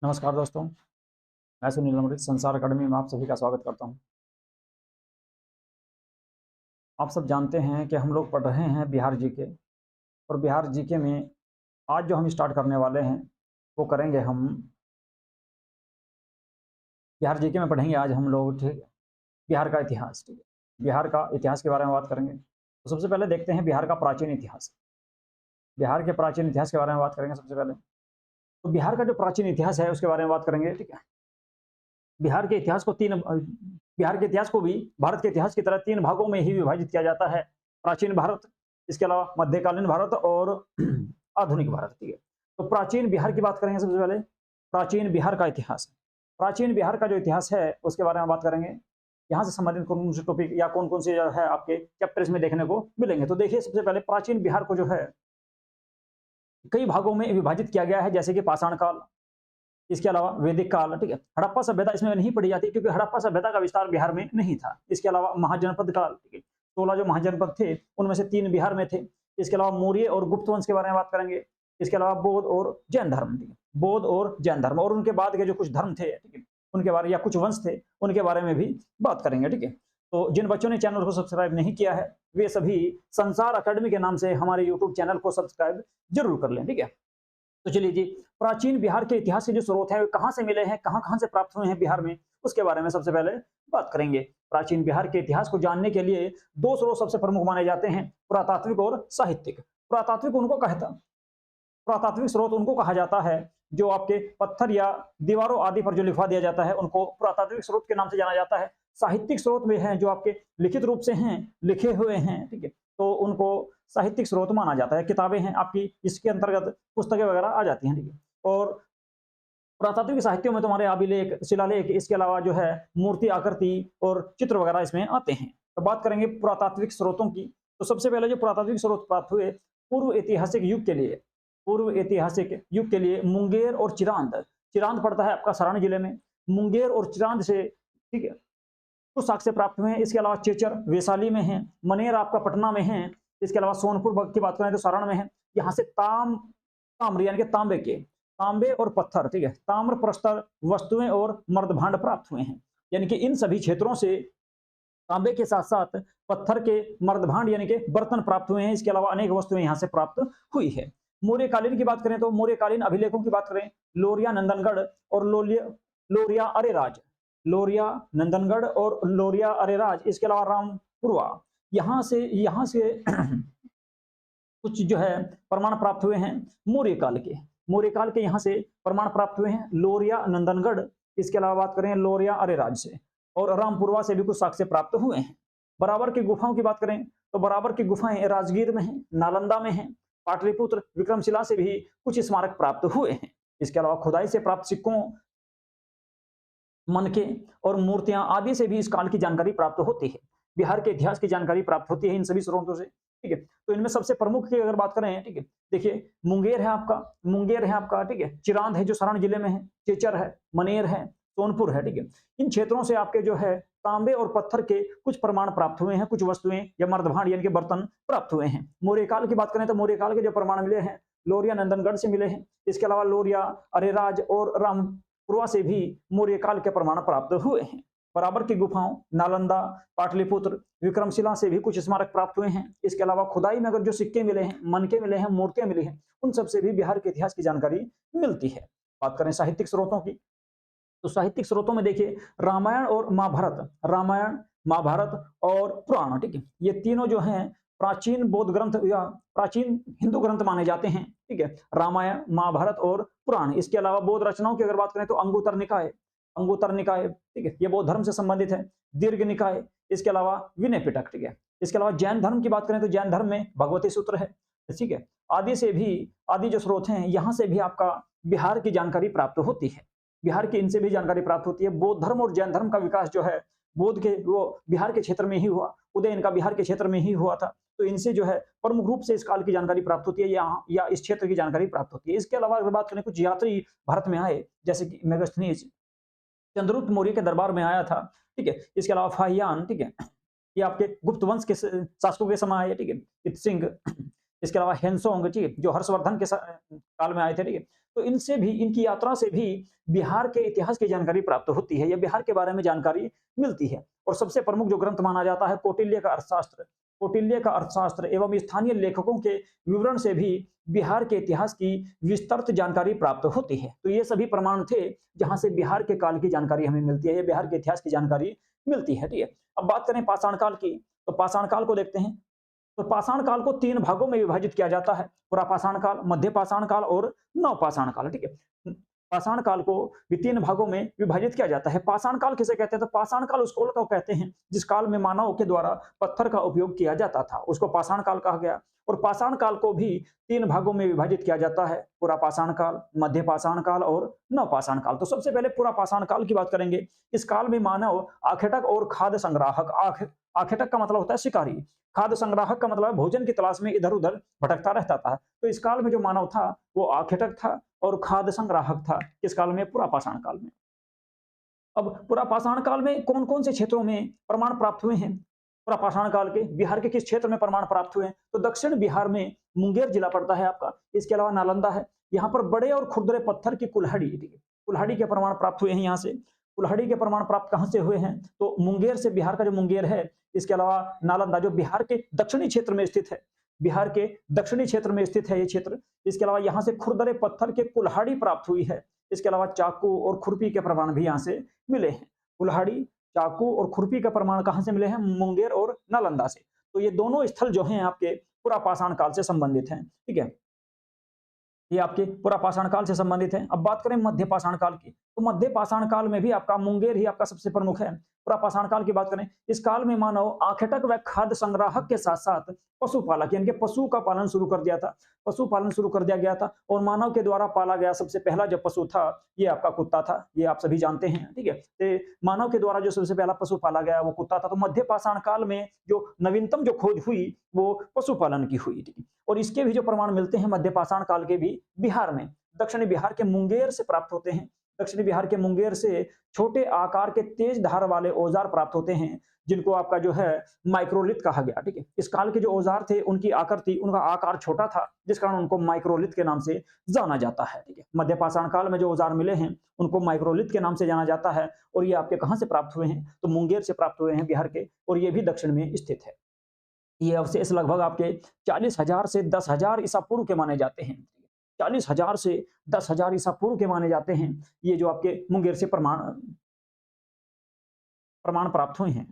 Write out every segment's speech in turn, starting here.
नमस्कार दोस्तों, मैं सुनील अमृत संसार अकादमी में आप सभी का स्वागत करता हूं। आप सब जानते हैं कि हम लोग पढ़ रहे हैं बिहार जीके, और बिहार जीके में आज जो हम स्टार्ट करने वाले हैं वो करेंगे हम बिहार जीके में पढ़ेंगे आज हम लोग, ठीक है, बिहार का इतिहास। ठीक है, बिहार का इतिहास के बारे में बात करेंगे। तो सबसे पहले देखते हैं बिहार का प्राचीन इतिहास। बिहार के प्राचीन इतिहास के बारे में बात करेंगे सबसे पहले। तो बिहार का जो प्राचीन इतिहास है उसके बारे में बात करेंगे। ठीक है, बिहार के इतिहास को बिहार के इतिहास को भी भारत के इतिहास की तरह 3 भागों में ही विभाजित किया जाता है। प्राचीन भारत, इसके अलावा मध्यकालीन भारत और आधुनिक भारत। ठीक है, तो प्राचीन बिहार की बात करेंगे सबसे पहले। प्राचीन बिहार का इतिहास, प्राचीन बिहार का जो इतिहास है उसके बारे में बात करेंगे। यहाँ से संबंधित कौन कौन से टॉपिक या कौन कौन से जो है आपके चैप्टर्स में देखने को मिलेंगे। तो देखिए, सबसे पहले प्राचीन बिहार को जो है कई भागों में विभाजित किया गया है, जैसे कि पाषाण काल, इसके अलावा वैदिक काल। ठीक है, हड़प्पा सभ्यता इसमें नहीं पढ़ी जाती क्योंकि हड़प्पा सभ्यता का विस्तार बिहार में नहीं था। इसके अलावा महाजनपद काल, ठीक है, 16 जो महाजनपद थे उनमें से 3 बिहार में थे। इसके अलावा मौर्य और गुप्त वंश के बारे में बात करेंगे। इसके अलावा बौद्ध और जैन धर्म, ठीक है, बौद्ध और जैन धर्म, और उनके बाद के जो कुछ धर्म थे, ठीक है, उनके बारे या कुछ वंश थे उनके बारे में भी बात करेंगे। ठीक है, तो जिन बच्चों ने चैनल को सब्सक्राइब नहीं किया है वे सभी संसार अकेडमी के नाम से हमारे यूट्यूब चैनल को सब्सक्राइब जरूर कर लें। ठीक है, तो चलिए जी, प्राचीन बिहार के इतिहास के जो स्रोत हैं वे कहाँ से मिले हैं, कहाँ कहाँ से प्राप्त हुए हैं बिहार में, उसके बारे में सबसे पहले बात करेंगे। प्राचीन बिहार के इतिहास को जानने के लिए 2 स्रोत सबसे प्रमुख माने जाते हैं, पुरातात्विक और साहित्यिक। पुरातात्विक उनको कहता पुरातात्विक स्रोत उनको कहा जाता है जो आपके पत्थर या दीवारों आदि पर जो लिखवा दिया जाता है उनको पुरातात्विक स्रोत के नाम से जाना जाता है। साहित्यिक स्रोत में हैं जो आपके लिखित रूप से हैं, लिखे हुए हैं, ठीक है, तो उनको साहित्यिक स्रोत माना जाता है। किताबें हैं आपकी, इसके अंतर्गत पुस्तकें वगैरह आ जाती हैं। ठीक है, और पुरातात्विक साहित्यों में तुम्हारे अभिलेख, शिलालेख, इसके अलावा जो है मूर्ति आकृति और चित्र वगैरह इसमें आते हैं। तो बात करेंगे पुरातात्विक स्रोतों की। तो सबसे पहले जो पुरातात्विक स्रोत प्राप्त हुए पूर्व ऐतिहासिक युग के लिए, पूर्व ऐतिहासिक युग के लिए मुंगेर और चिरांद, चिरांद पड़ता है आपका सरान जिले में, मुंगेर और चिरांद से, ठीक है, कुछ साक्ष्य प्राप्त हुए हैं। इसके अलावा चेचर वैशाली में है, मनेर आपका पटना में है। इसके अलावा सोनपुर की बात करें तो सारण में है। यहाँ से ताम्र यानी कि तांबे और पत्थर, ठीक है, ताम्र प्रस्तर वस्तुएं और मर्दभांड प्राप्त हुए हैं। यानी कि इन सभी क्षेत्रों से तांबे के साथ साथ पत्थर के मर्दभांड यानी कि बर्तन प्राप्त हुए हैं। इसके अलावा अनेक वस्तुएं यहाँ से प्राप्त हुई है। मौर्यकालीन की बात करें तो मौर्यकालीन अभिलेखों की बात करें, लोरिया नंदनगढ़ और लोरिया अरेराज, लोरिया नंदनगढ़ और लोरिया अरेराज, इसके अलावा रामपुरवा, यहाँ से कुछ जो है प्रमाण प्राप्त हुए हैं मौर्य काल के यहाँ से प्रमाण प्राप्त हुए हैं लोरिया नंदनगढ़, इसके अलावा बात करें लोरिया अरेराज से, और रामपुरवा से भी कुछ साक्ष्य प्राप्त हुए हैं। बराबर की गुफाओं की बात करें तो बराबर की गुफाएं राजगीर में हैं, नालंदा में हैं, पाटलिपुत्र विक्रमशिला से भी कुछ स्मारक प्राप्त हुए हैं। इसके अलावा खुदाई से प्राप्त सिक्कों, मनके और मूर्तियां आदि से भी इस काल की जानकारी प्राप्त होती है। बिहार के इतिहास की जानकारी प्राप्त होती है इन सभी स्रोतों से। ठीक है, तो इनमें सबसे प्रमुख की अगर बात करें, ठीक है, देखिए मुंगेर है आपका, ठीक है, चिरांद है जो सारण जिले में है, चेचर है, मनेर है, सोनपुर है। ठीक है, इन क्षेत्रों से आपके जो है तांबे और पत्थर के कुछ प्रमाण प्राप्त हुए हैं, कुछ वस्तुएं या मर्दभांड यानी कि बर्तन प्राप्त हुए हैं। मौर्य काल की बात करें तो मौर्य काल के जो प्रमाण मिले हैं लोरिया नंदनगढ़ से मिले हैं। इसके अलावा लोरिया अरेराज और रामपुरवा से भी मौर्य काल के प्रमाण प्राप्त हुए हैं। बराबर की गुफाओं, नालंदा, पाटलिपुत्र, विक्रमशिला से भी कुछ स्मारक प्राप्त हुए हैं। इसके अलावा खुदाई में अगर जो सिक्के मिले हैं, मनके मिले हैं, मूर्तियां मिली हैं, उन सब से भी बिहार के इतिहास की जानकारी मिलती है। बात करें साहित्यिक स्रोतों की, तो साहित्यिक स्रोतों में देखिए रामायण महाभारत और पुराण, ठीक है, ये तीनों जो हैं प्राचीन बौद्ध ग्रंथ या प्राचीन हिंदू ग्रंथ माने जाते हैं। ठीक है, रामायण, महाभारत और पुराण। इसके अलावा बौद्ध रचनाओं की अगर बात करें तो अंगुतर निकाय, ठीक है, ये बौद्ध धर्म से संबंधित है। दीर्घ निकाय, इसके अलावा विनय पिटक, ठीक है। इसके अलावा जैन धर्म की बात करें तो जैन धर्म में भगवती सूत्र है, ठीक है। आदि जो स्रोत हैं यहाँ से भी आपका बिहार की जानकारी प्राप्त होती है। बिहार की इनसे भी जानकारी प्राप्त होती है। बौद्ध धर्म और जैन धर्म का विकास जो है बौद्ध के वो बिहार के क्षेत्र में ही हुआ, उदय इनका बिहार के क्षेत्र में ही हुआ था। तो इनसे जो है प्रमुख रूप से इस काल की जानकारी प्राप्त होती है या इस क्षेत्र की जानकारी प्राप्त होती है। इसके अलावा अगर बात करें कुछ यात्री भारत में आए, जैसे कि मेगास्थनीज चंद्रगुप्त मौर्य के दरबार में आया था, ठीक है। इसके अलावा फाहियान, ठीक है, ये आपके गुप्त वंश के शासकों के समय आए, ठीक है। इत सिंह, इसके अलावा हेनसोंग जी जो हर्षवर्धन के काल में आए थे, ठीक है। तो इनसे भी, इनकी यात्रा से भी बिहार के इतिहास की जानकारी प्राप्त होती है या बिहार के बारे में जानकारी मिलती है। और सबसे प्रमुख जो ग्रंथ माना जाता है कौटिल्य का अर्थशास्त्र, कौटिल्य का अर्थशास्त्र एवं स्थानीय लेखकों के विवरण से भी बिहार के इतिहास की विस्तृत जानकारी प्राप्त होती है। तो ये सभी प्रमाण थे जहां से बिहार के काल की जानकारी हमें मिलती है या बिहार के इतिहास की जानकारी मिलती है, ठीक है। अब बात करें पाषाण काल की, तो पाषाण काल को देखते हैं। तो पाषाण काल को 3 भागों में विभाजित किया जाता है, पुरापाषाण काल, मध्य पाषाण काल और नवपाषाण काल, ठीक है। पाषाण काल को भी 3 भागों में विभाजित किया जाता है। पाषाण काल किसे कहते हैं? तो पाषाण काल उस काल को कहते हैं जिस काल में मानव के द्वारा पत्थर का उपयोग किया जाता था, उसको पाषाण काल कहा गया। और पाषाण काल को भी 3 भागों में विभाजित किया जाता है, पुरापाषाण काल, मध्य पाषाण काल और नवपाषाण काल। तो सबसे पहले पुरापाषाण काल की बात करेंगे। इस काल में मानव आखेटक और खाद्य संग्राहक, आखेटक का मतलब होता है शिकारी, खाद्य संग्राहक का मतलब भोजन की तलाश में इधर उधर भटकता रहता था। तो इस काल में जो मानव था वो आखेटक था और खाद्य संग्राहक था। किस काल में? पुरापाषाण काल में। अब पुरापाषाण काल में कौन कौन से क्षेत्रों में प्रमाण प्राप्त हुए हैं? पुरापाषाण काल के बिहार के किस क्षेत्र में प्रमाण प्राप्त हुए हैं? तो दक्षिण बिहार में मुंगेर जिला पड़ता है आपका, इसके अलावा नालंदा है। यहाँ पर बड़े और खुरदरे पत्थर की कुल्हाड़ी, कुल्हाड़ी के प्रमाण प्राप्त हुए हैं। यहाँ से कुल्हाड़ी के प्रमाण प्राप्त कहाँ से हुए हैं? तो मुंगेर से, बिहार का जो मुंगेर है, इसके अलावा नालंदा जो बिहार के दक्षिणी क्षेत्र में स्थित है, बिहार के दक्षिणी क्षेत्र में स्थित है ये क्षेत्र। इसके अलावा यहाँ से खुरदरे पत्थर के कुल्हाड़ी प्राप्त हुई है। इसके अलावा चाकू और खुरपी के प्रमाण भी यहाँ से मिले हैं। कुल्हाड़ी, चाकू और खुरपी का प्रमाण कहाँ से मिले हैं? मुंगेर और नालंदा से। तो ये दोनों स्थल जो हैं आपके पुरापाषाण काल से संबंधित हैं, ठीक है। ये आपके पुरापाषाण काल से संबंधित है। अब बात करें मध्य पाषाण काल की, तो मध्य पाषाण काल में भी आपका मुंगेर ही आपका सबसे प्रमुख है। पुरापाषाण काल की बात करें, इस काल में मानव आखेटक व खाद्य संग्राहक के साथ साथ पशुपालक यानी कि पशु का पालन शुरू कर दिया था, पशु पालन शुरू कर दिया गया था। और मानव के द्वारा पाला गया सबसे पहला जो पशु था ये आपका कुत्ता था, ये आप सभी जानते हैं, ठीक है। तो मानव के द्वारा जो सबसे पहला पशु पाला गया वो कुत्ता था। तो मध्य पाषाण काल में जो नवीनतम जो खोज हुई वो पशुपालन की हुई, ठीक है। और इसके भी जो प्रमाण मिलते हैं मध्य पाषाण काल के भी बिहार में, दक्षिणी बिहार के मुंगेर से प्राप्त होते हैं। दक्षिणी बिहार के मुंगेर से छोटे आकार के तेज धार वाले औजार प्राप्त होते हैं जिनको आपका जो है माइक्रोलिथ कहा गया, ठीक है। इस काल के जो औजार थे उनकी आकृति, उनका आकार छोटा था जिस कारण उनको माइक्रोलिथ के नाम से जाना जाता है, ठीक है। मध्य पाषाण काल में जो औजार मिले हैं उनको माइक्रोलिथ के नाम से जाना जाता है। और ये आपके कहाँ से प्राप्त हुए हैं? तो मुंगेर से प्राप्त हुए हैं बिहार के, और ये भी दक्षिण में स्थित है। ये अवशेष लगभग आपके 40,000 से 10,000 ईसा पूर्व के माने जाते हैं। 40,000 से 10,000 ईसा पूर्व के माने जाते हैं ये जो आपके मुंगेर से प्रमाण प्रमाण प्राप्त हुए हैं।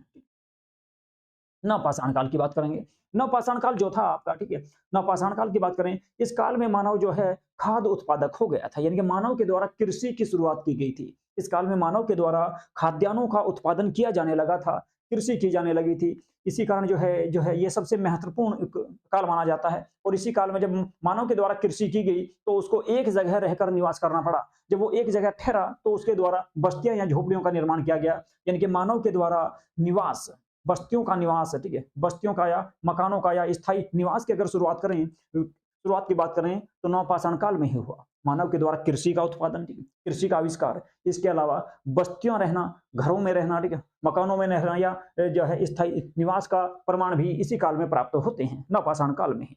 नवपाषाण काल की बात करेंगे। नवपाषाण काल जो था आपका, ठीक है, नवपाषाण काल की बात करें, इस काल में मानव जो है खाद्य उत्पादक हो गया था, यानी कि मानव के द्वारा कृषि की शुरुआत की गई थी। इस काल में मानव के द्वारा खाद्यान्नों का उत्पादन किया जाने लगा था, कृषि की जाने लगी थी। इसी कारण जो है ये सबसे महत्वपूर्ण काल माना जाता है। और इसी काल में जब मानव के द्वारा कृषि की गई तो उसको एक जगह रहकर निवास करना पड़ा। जब वो एक जगह ठहरा तो उसके द्वारा बस्तियां या झोपड़ियों का निर्माण किया गया, यानी कि मानव के द्वारा निवास, बस्तियों का निवास, ठीक है, बस्तियों का या मकानों का या स्थायी निवास की अगर शुरुआत की बात करें तो नवपाषाण काल में ही हुआ। मानव के द्वारा कृषि का उत्पादन, ठीक है, कृषि का आविष्कार, इसके अलावा बस्तियों रहना, घरों में रहना, ठीक है, मकानों में रहना या जो है स्थायी निवास का प्रमाण भी इसी काल में प्राप्त होते हैं, नवपाषाण काल में ही।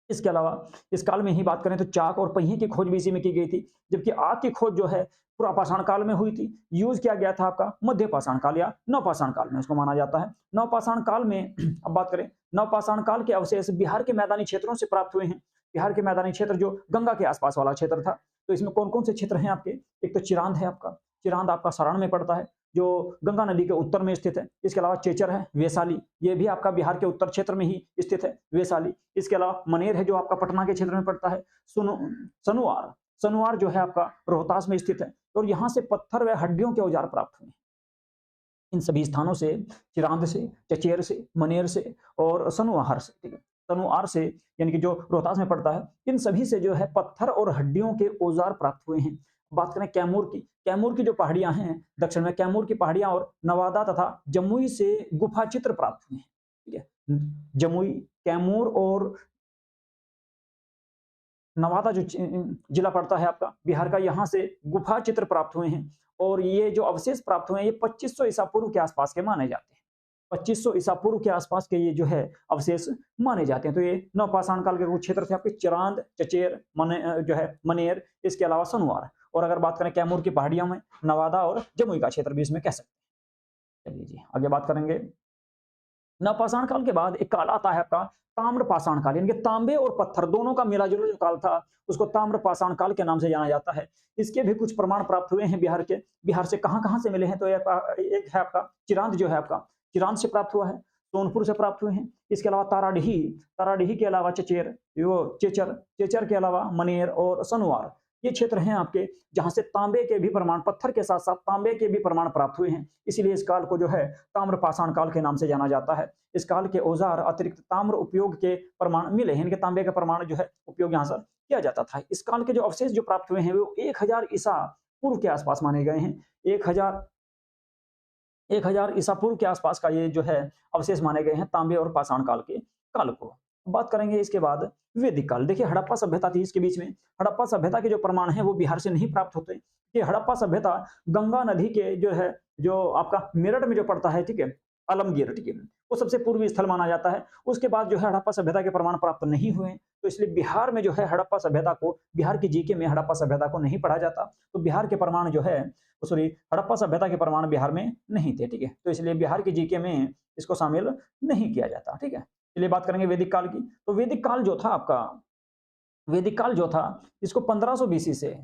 इसके अलावा इस काल में ही बात करें तो चाक और पहिए की खोज भी इसी में की गई थी, जबकि आग की खोज जो है पुरापाषाण काल में हुई थी। यूज किया गया था आपका मध्य पाषाण काल या नवपाषाण काल में उसको माना जाता है। नवपाषाण काल में अब बात करें, नवपाषाण काल के अवशेष बिहार के मैदानी क्षेत्रों से प्राप्त हुए हैं। बिहार के मैदानी क्षेत्र जो गंगा के आसपास वाला क्षेत्र था, तो इसमें कौन कौन से क्षेत्र हैं आपके? एक तो चिरांद है आपका, चिरांद आपका सारण में पड़ता है जो गंगा नदी के उत्तर में स्थित है। इसके अलावा चेचर है, वैशाली, ये भी आपका बिहार के उत्तर क्षेत्र में ही स्थित है, वैशाली। इसके अलावा मनेर है जो आपका पटना के क्षेत्र में पड़ता है। सनुआर, सनुआर जो है आपका रोहतास में स्थित है। और यहाँ से पत्थर व हड्डियों के औजार प्राप्त हुए हैं। इन सभी स्थानों से, चिरांद से, चचेर से, मनेर से और सनुआर से, ठीक है, सनुआर से यानी कि जो रोहतास में पड़ता है, इन सभी से जो है पत्थर और हड्डियों के औजार प्राप्त हुए हैं। बात करें कैमूर की, कैमूर की जो पहाड़ियां हैं दक्षिण में, कैमूर की पहाड़ियां और नवादा तथा जमुई से गुफा चित्र प्राप्त हुए हैं, ठीक है। जमुई, कैमूर और नवादा जो जिला पड़ता है आपका बिहार का, यहाँ से गुफा चित्र प्राप्त हुए हैं। और ये जो अवशेष प्राप्त हुए हैं ये 2500 ईसा पूर्व के आसपास के माने जाते हैं। 2500 ईसा पूर्व के आसपास के ये जो है अवशेष माने जाते हैं। तो ये नवपाषाण काल के कुछ क्षेत्र थे आपके चिरांद, चचेर, जो है मनेर, इसके अलावा सनवार। और अगर बात करें कैमूर की पहाड़ियों में नवादा और जमुई का क्षेत्र भी इसमें कह सकते हैं। चलिए जी आगे बात करेंगे। नवपाषाण काल के बाद एक काल आता है आपका ताम्रपाषाण काल, यानी कि तांबे और पत्थर दोनों का मिला जुला जो काल था उसको ताम्रपाषाण काल के नाम से जाना जाता है। इसके भी कुछ प्रमाण प्राप्त हुए हैं बिहार के। बिहार से कहां कहां से मिले हैं? तो एक है आपका चिरांद, जो है आपका चिरांद से प्राप्त हुआ है, सोनपुर से प्राप्त हुए हैं। इसके अलावा ताराडीही, ताराडीही के अलावा चचेर, वो चेचर, चेचर के अलावा मनेर और सनवार, ये क्षेत्र हैं आपके जहां से तांबे के भी प्रमाण, पत्थर के साथ साथ तांबे के भी प्रमाण प्राप्त हुए हैं। इसीलिए इस काल को जो है ताम्रपाषाण काल के नाम से जाना जाता है। इस काल के औजार अतिरिक्त ताम्र उपयोग के प्रमाण मिले हैं, इनके तांबे का प्रमाण जो है उपयोग यहाँ से किया जाता था। इस काल के जो अवशेष जो प्राप्त हुए हैं वो 1000 ईसा पूर्व के आसपास माने गए हैं। 1000 ईसा पूर्व के आसपास का ये जो है अवशेष माने गए हैं तांबे और पाषाण काल के काल को। बात करेंगे इसके बाद वैदिक काल। देखिए हड़प्पा सभ्यता थी इसके बीच में। हड़प्पा सभ्यता के जो प्रमाण है वो बिहार से नहीं प्राप्त होते। कि हड़प्पा सभ्यता गंगा नदी के जो है, जो आपका मेरठ में जो पड़ता है, ठीक है, आलमगीर, ठीक है, वो सबसे पूर्वी स्थल माना जाता है। उसके बाद जो है हड़प्पा सभ्यता के प्रमाण प्राप्त नहीं हुए, तो इसलिए बिहार में जो है हड़प्पा सभ्यता को, बिहार की जीके में हड़प्पा सभ्यता को नहीं पढ़ा जाता। तो बिहार के प्रमाण जो है, सॉरी, हड़प्पा सभ्यता के प्रमाण बिहार में नहीं थे, ठीक है। तो इसलिए बिहार की जीके में इसको शामिल नहीं किया जाता, ठीक है। चलिए बात करेंगे वैदिक काल की। तो वैदिक काल जो था आपका, वैदिक काल जो था इसको 1500 बीसी से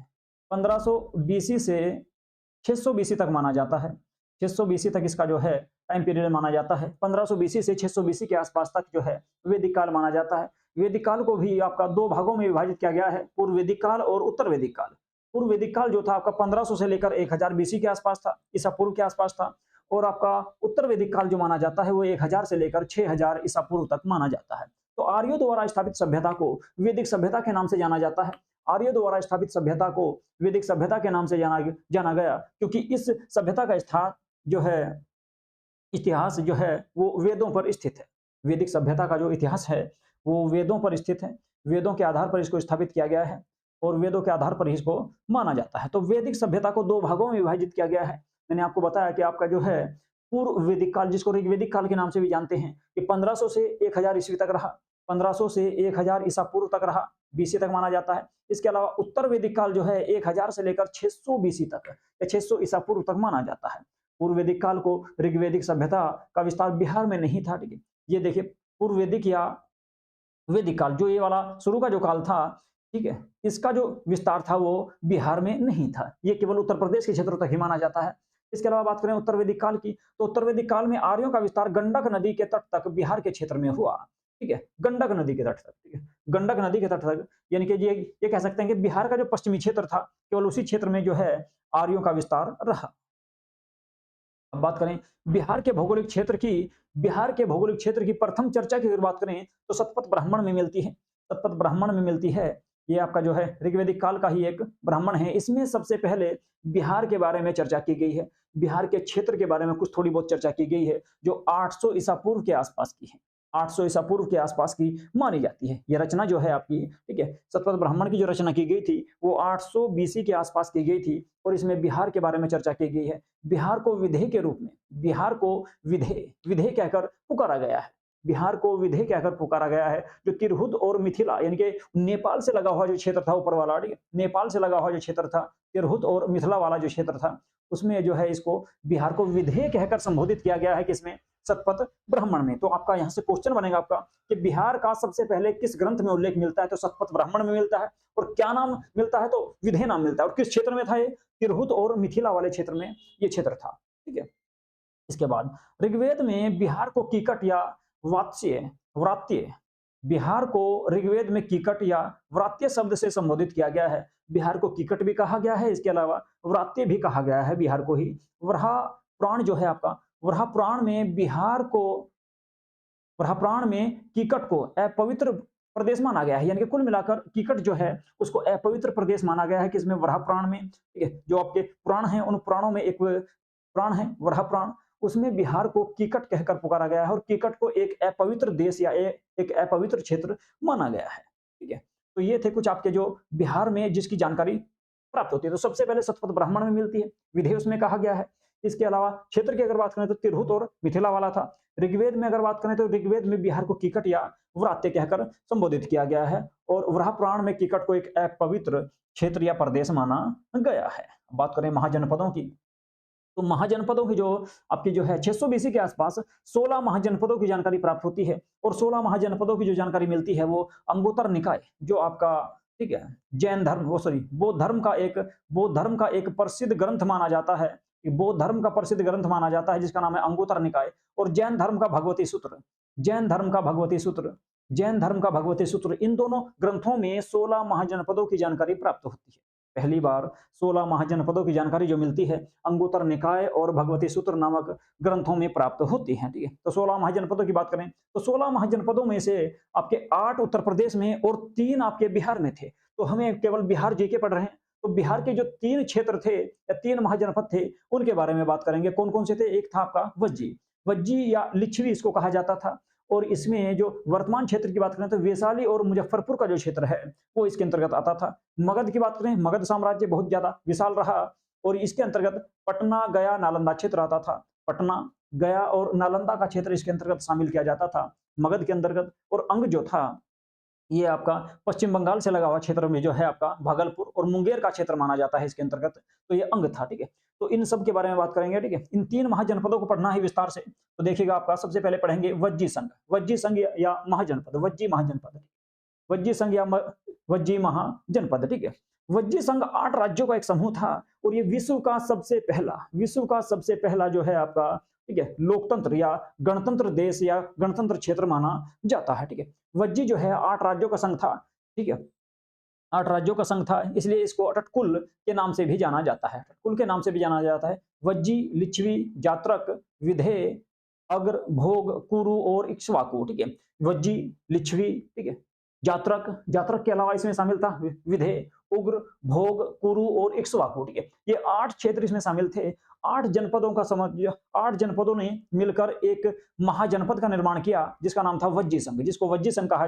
600 बीसी तक माना जाता है। 600 बीसी तक इसका जो है टाइम पीरियड माना जाता है। 1500 बीसी से 600 बीसी के आसपास तक जो है वैदिक काल माना जाता है। वैदिक काल को भी आपका दो भागों में विभाजित किया गया है, पूर्व वैदिक काल और उत्तर वैदिक काल। पूर्व वैदिक काल जो था आपका 1500 से लेकर 1000 बीसी के आसपास था, ईसा पूर्व के आसपास था। और आपका उत्तर वैदिक काल जो माना जाता है वो 1000 से लेकर 6000 ईसा पूर्व तक माना जाता है। तो आर्यों द्वारा स्थापित सभ्यता को वैदिक सभ्यता के नाम से जाना जाता है। आर्यों द्वारा स्थापित सभ्यता को वैदिक सभ्यता के नाम से जाना गया, क्योंकि इस सभ्यता का स्थान जो है, इतिहास जो है वो वेदों पर स्थित है। वैदिक सभ्यता का जो इतिहास है वो वेदों पर स्थित है। वेदों के आधार पर इसको स्थापित किया गया है और वेदों के आधार पर इसको माना जाता है। तो वैदिक सभ्यता को दो भागों में विभाजित किया गया है। मैंने आपको बताया कि आपका जो है पूर्व वैदिक काल, जिसको ऋग्वैदिक काल के नाम से भी जानते हैं, कि 1500 से 1000 ईस्वी तक रहा, 1500 से 1000 ईसा पूर्व तक रहा, बीसी तक माना जाता है। इसके अलावा उत्तर वैदिक काल जो है 1000 से लेकर 600 बीसी तक या 600 ईसा पूर्व तक माना जाता है। पूर्व वैदिक काल को ऋग्वैदिक सभ्यता का विस्तार बिहार में नहीं था, ठीक है। ये देखिए पूर्व वैदिक या वैदिक काल, जो ये वाला शुरू का जो काल था, ठीक है, इसका जो विस्तार था वो बिहार में नहीं था, ये केवल उत्तर प्रदेश के क्षेत्र तक ही माना जाता है। इसके अलावा बात करें उत्तर वैदिक काल की, तो उत्तर वैदिक काल में आर्यों का विस्तार गंडक नदी के तट तक बिहार के क्षेत्र में हुआ, ठीक है, गंडक नदी के तट तक, ठीक है, गंडक नदी के तट तक, यानी कि ये कह सकते हैं कि बिहार का जो पश्चिमी क्षेत्र था केवल उसी क्षेत्र में जो है आर्यों का विस्तार रहा। अब बात करें बिहार के भौगोलिक क्षेत्र की, बिहार के भौगोलिक क्षेत्र की प्रथम चर्चा की अगर बात करें तो शतपथ ब्राह्मण में मिलती है। शतपथ ब्राह्मण में मिलती है, ये आपका जो है ऋग्वैदिक काल का ही एक ब्राह्मण है। इसमें सबसे पहले बिहार के बारे में चर्चा की गई है, बिहार के क्षेत्र के बारे में कुछ थोड़ी बहुत चर्चा की गई है, जो 800 ईसा पूर्व के आसपास की है, 800 ईसा पूर्व के आसपास की मानी जाती है। यह रचना जो है आपकी, ठीक है, शतपथ ब्राह्मण की जो रचना की गई थी वो 800 बीसी के आसपास की गई थी और इसमें बिहार के बारे में चर्चा की गई है। बिहार को विधेय के रूप में, बिहार को विधेय कहकर पुकारा गया है। बिहार को विधेय कहकर पुकारा गया है, जो तिरहुत और मिथिला यानी कि नेपाल से लगा हुआ जो क्षेत्र था ऊपर वाला, ठीक है, नेपाल से लगा हुआ जो क्षेत्र था, तिरहुत और मिथिला वाला जो क्षेत्र था, उसमें जो है इसको बिहार को विधेय कहकर संबोधित किया गया है। किसमें? शतपथ ब्राह्मण में। तो आपका यहाँ से क्वेश्चन बनेगा आपका कि बिहार का सबसे पहले किस ग्रंथ में उल्लेख मिलता है? तो शतपथ ब्राह्मण में मिलता है। और क्या नाम मिलता है? तो विधेय नाम मिलता है। और किस क्षेत्र में था ये? तिरहुत और मिथिला वाले क्षेत्र में ये क्षेत्र था, ठीक है। इसके बाद ऋग्वेद में बिहार को कीकट या व्रात्य, बिहार को ऋग्वेद में कीकट या व्रात्य शब्द से संबोधित किया गया है। बिहार को कीकट भी कहा गया है, इसके अलावा व्रात्य भी कहा गया है बिहार को ही। वराह पुराण जो है आपका, वराह पुराण में बिहार को, वराह पुराण में कीकट को अपवित्र प्रदेश माना गया है। यानी कि कुल मिलाकर कीकट जो है उसको अपवित्र प्रदेश माना गया है। किसमें? वराह पुराण में, ठीक है। जो आपके पुराण हैं उन पुराणों में एक पुराण है वराह पुराण, उसमें बिहार को कीकट कहकर पुकारा गया है और कीकट को एक अपवित्र देश या एक अपवित्र क्षेत्र माना गया है, ठीक है। तो ये थे कुछ आपके जो बिहार में जिसकी जानकारी प्राप्त होती है। तो सबसे पहले शतपथ ब्राह्मण में मिलती है, विधेय उसमें कहा गया है। इसके अलावा क्षेत्र की अगर बात करें तो तिरहुत और मिथिला वाला था। ऋग्वेद में अगर बात करें तो ऋग्वेद में बिहार को कीकट या व्रात्य कहकर संबोधित किया गया है और वराह पुराण में कीकट को एक अपवित्र क्षेत्र या प्रदेश माना गया है। बात करें महाजनपदों की, तो महाजनपदों की जो आपकी जो है 600 बीसी के आसपास 16 महाजनपदों की जानकारी प्राप्त होती है और 16 महाजनपदों की जो जानकारी मिलती है वो अंगुत्तर निकाय जो आपका ठीक है जैन धर्म वो सॉरी बौद्ध धर्म का एक प्रसिद्ध ग्रंथ माना जाता है। बौद्ध धर्म का प्रसिद्ध ग्रंथ माना जाता है जिसका नाम है अंगुत्तर निकाय और जैन धर्म का भगवती सूत्र, जैन धर्म का भगवती सूत्र, जैन धर्म का भगवती सूत्र, इन दोनों ग्रंथों में 16 महाजनपदों की जानकारी प्राप्त होती है। पहली बार 16 महाजनपदों की जानकारी जो मिलती है अंगुत्तर निकाय और भगवती सूत्र नामक ग्रंथों में प्राप्त होती है। ठीक है, तो 16 महाजनपदों की बात करें तो 16 महाजनपदों में से आपके 8 उत्तर प्रदेश में और 3 आपके बिहार में थे। तो हमें केवल बिहार जीके पढ़ रहे हैं, तो बिहार के जो 3 क्षेत्र थे या 3 महाजनपद थे उनके बारे में बात करेंगे। कौन कौन से थे? एक था आपका वज्जी, वज्जी या लिच्छवी इसको कहा जाता था और इसमें जो वर्तमान क्षेत्र की बात करें तो वैशाली और मुजफ्फरपुर का जो क्षेत्र है वो इसके अंतर्गत आता था। मगध की बात करें, मगध साम्राज्य बहुत ज्यादा विशाल रहा और इसके अंतर्गत पटना, गया, नालंदा क्षेत्र आता था। पटना, गया और नालंदा का क्षेत्र इसके अंतर्गत शामिल किया जाता था मगध के अंतर्गत। और अंग जो था ये आपका पश्चिम बंगाल से लगा हुआ क्षेत्र में जो है आपका भागलपुर और मुंगेर का क्षेत्र माना जाता है इसके अंतर्गत, तो ये अंग था। ठीक है, तो इन सब के बारे में बात करेंगे। ठीक है, इन 3 महाजनपदों को पढ़ना है विस्तार से। तो देखिएगा आपका सबसे पहले पढ़ेंगे वज्जी संघ, वज्जी संघ या महाजनपद, वज्जी महाजनपद, वज्जी संघ या वज्जी महाजनपद। ठीक है, वज्जी संघ 8 राज्यों का एक समूह था और ये विश्व का सबसे पहला जो है आपका ठीक है लोकतंत्र या गणतंत्र देश या गणतंत्र क्षेत्र माना जाता है। ठीक है, वज्जी जो है 8 राज्यों का संघ था। ठीक है, 8 राज्यों का संघ था, इसलिए इसको अटटकुल के नाम से भी जाना जाता है, अटटकुल के नाम से भी जाना जाता है। वज्जी, लिच्छवी, जात्रक, विधेय, अग्र, भोग, कुरु और इक्ष्वाकु। ठीक है, वज्जी, लिच्छवी, ठीक है, जात्रक, जात्रक के अलावा इसमें शामिल था विधेय, उग्र, भोग, कुरु और इक्ष्वाकु। ठीक है, ये 8 क्षेत्र इसमें शामिल थे। 8 जनपदों का 8 जनपदों ने मिलकर एक महाजनपद का निर्माण किया जिसका नाम था वज्जी संघ, जिसको वज्जी संघ कहा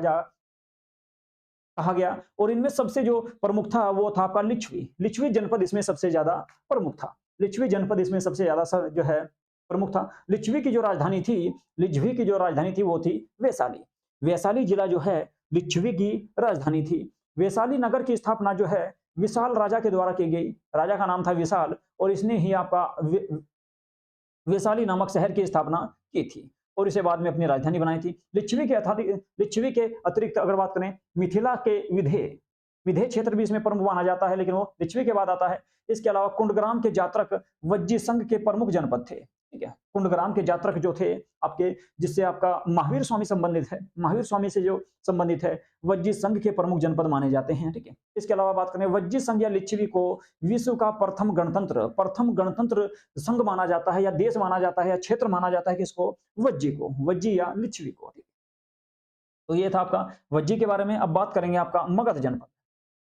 गया। और इनमें सबसे जो प्रमुख था वो था आपका लिच्छवी, लिच्छवी जनपद इसमें सबसे ज्यादा प्रमुख था, लिच्छवी जनपद इसमें सबसे ज्यादा जो है प्रमुख था। लिच्छवी की जो राजधानी थी, लिच्छवी की जो राजधानी थी वो थी वैशाली, वैशाली जिला जो है लिच्छवी की राजधानी थी। वैशाली नगर की स्थापना जो है विशाल राजा के द्वारा की गई, राजा का नाम था विशाल और इसने ही आपका वैशाली नामक शहर की स्थापना की थी और इसे बाद में अपनी राजधानी बनाई थी। लिच्छवी के अतिरिक्त अगर बात करें मिथिला के विधेय, विधेय क्षेत्र भी इसमें प्रमुख माना जाता है लेकिन वो लिच्छवी के बाद आता है। इसके अलावा कुंडग्राम के जात्रक वज्जी संघ के प्रमुख जनपद थे। ठीक है, कुंडग्राम के जात्रक जो थे आपके, जिससे आपका महावीर स्वामी संबंधित है, महावीर स्वामी से जो संबंधित है, वज्जी संघ के प्रमुख जनपद माने जाते हैं। ठीक है, इसके अलावा बात करें वज्जी संघ या लिच्छवी को विश्व का प्रथम गणतंत्र संघ माना जाता है या देश माना जाता है या क्षेत्र माना जाता है किसको? वज्जी को, वज्जी या लिच्छवी को। तो ये था आपका वज्जी के बारे में। अब बात करेंगे आपका मगध जनपद,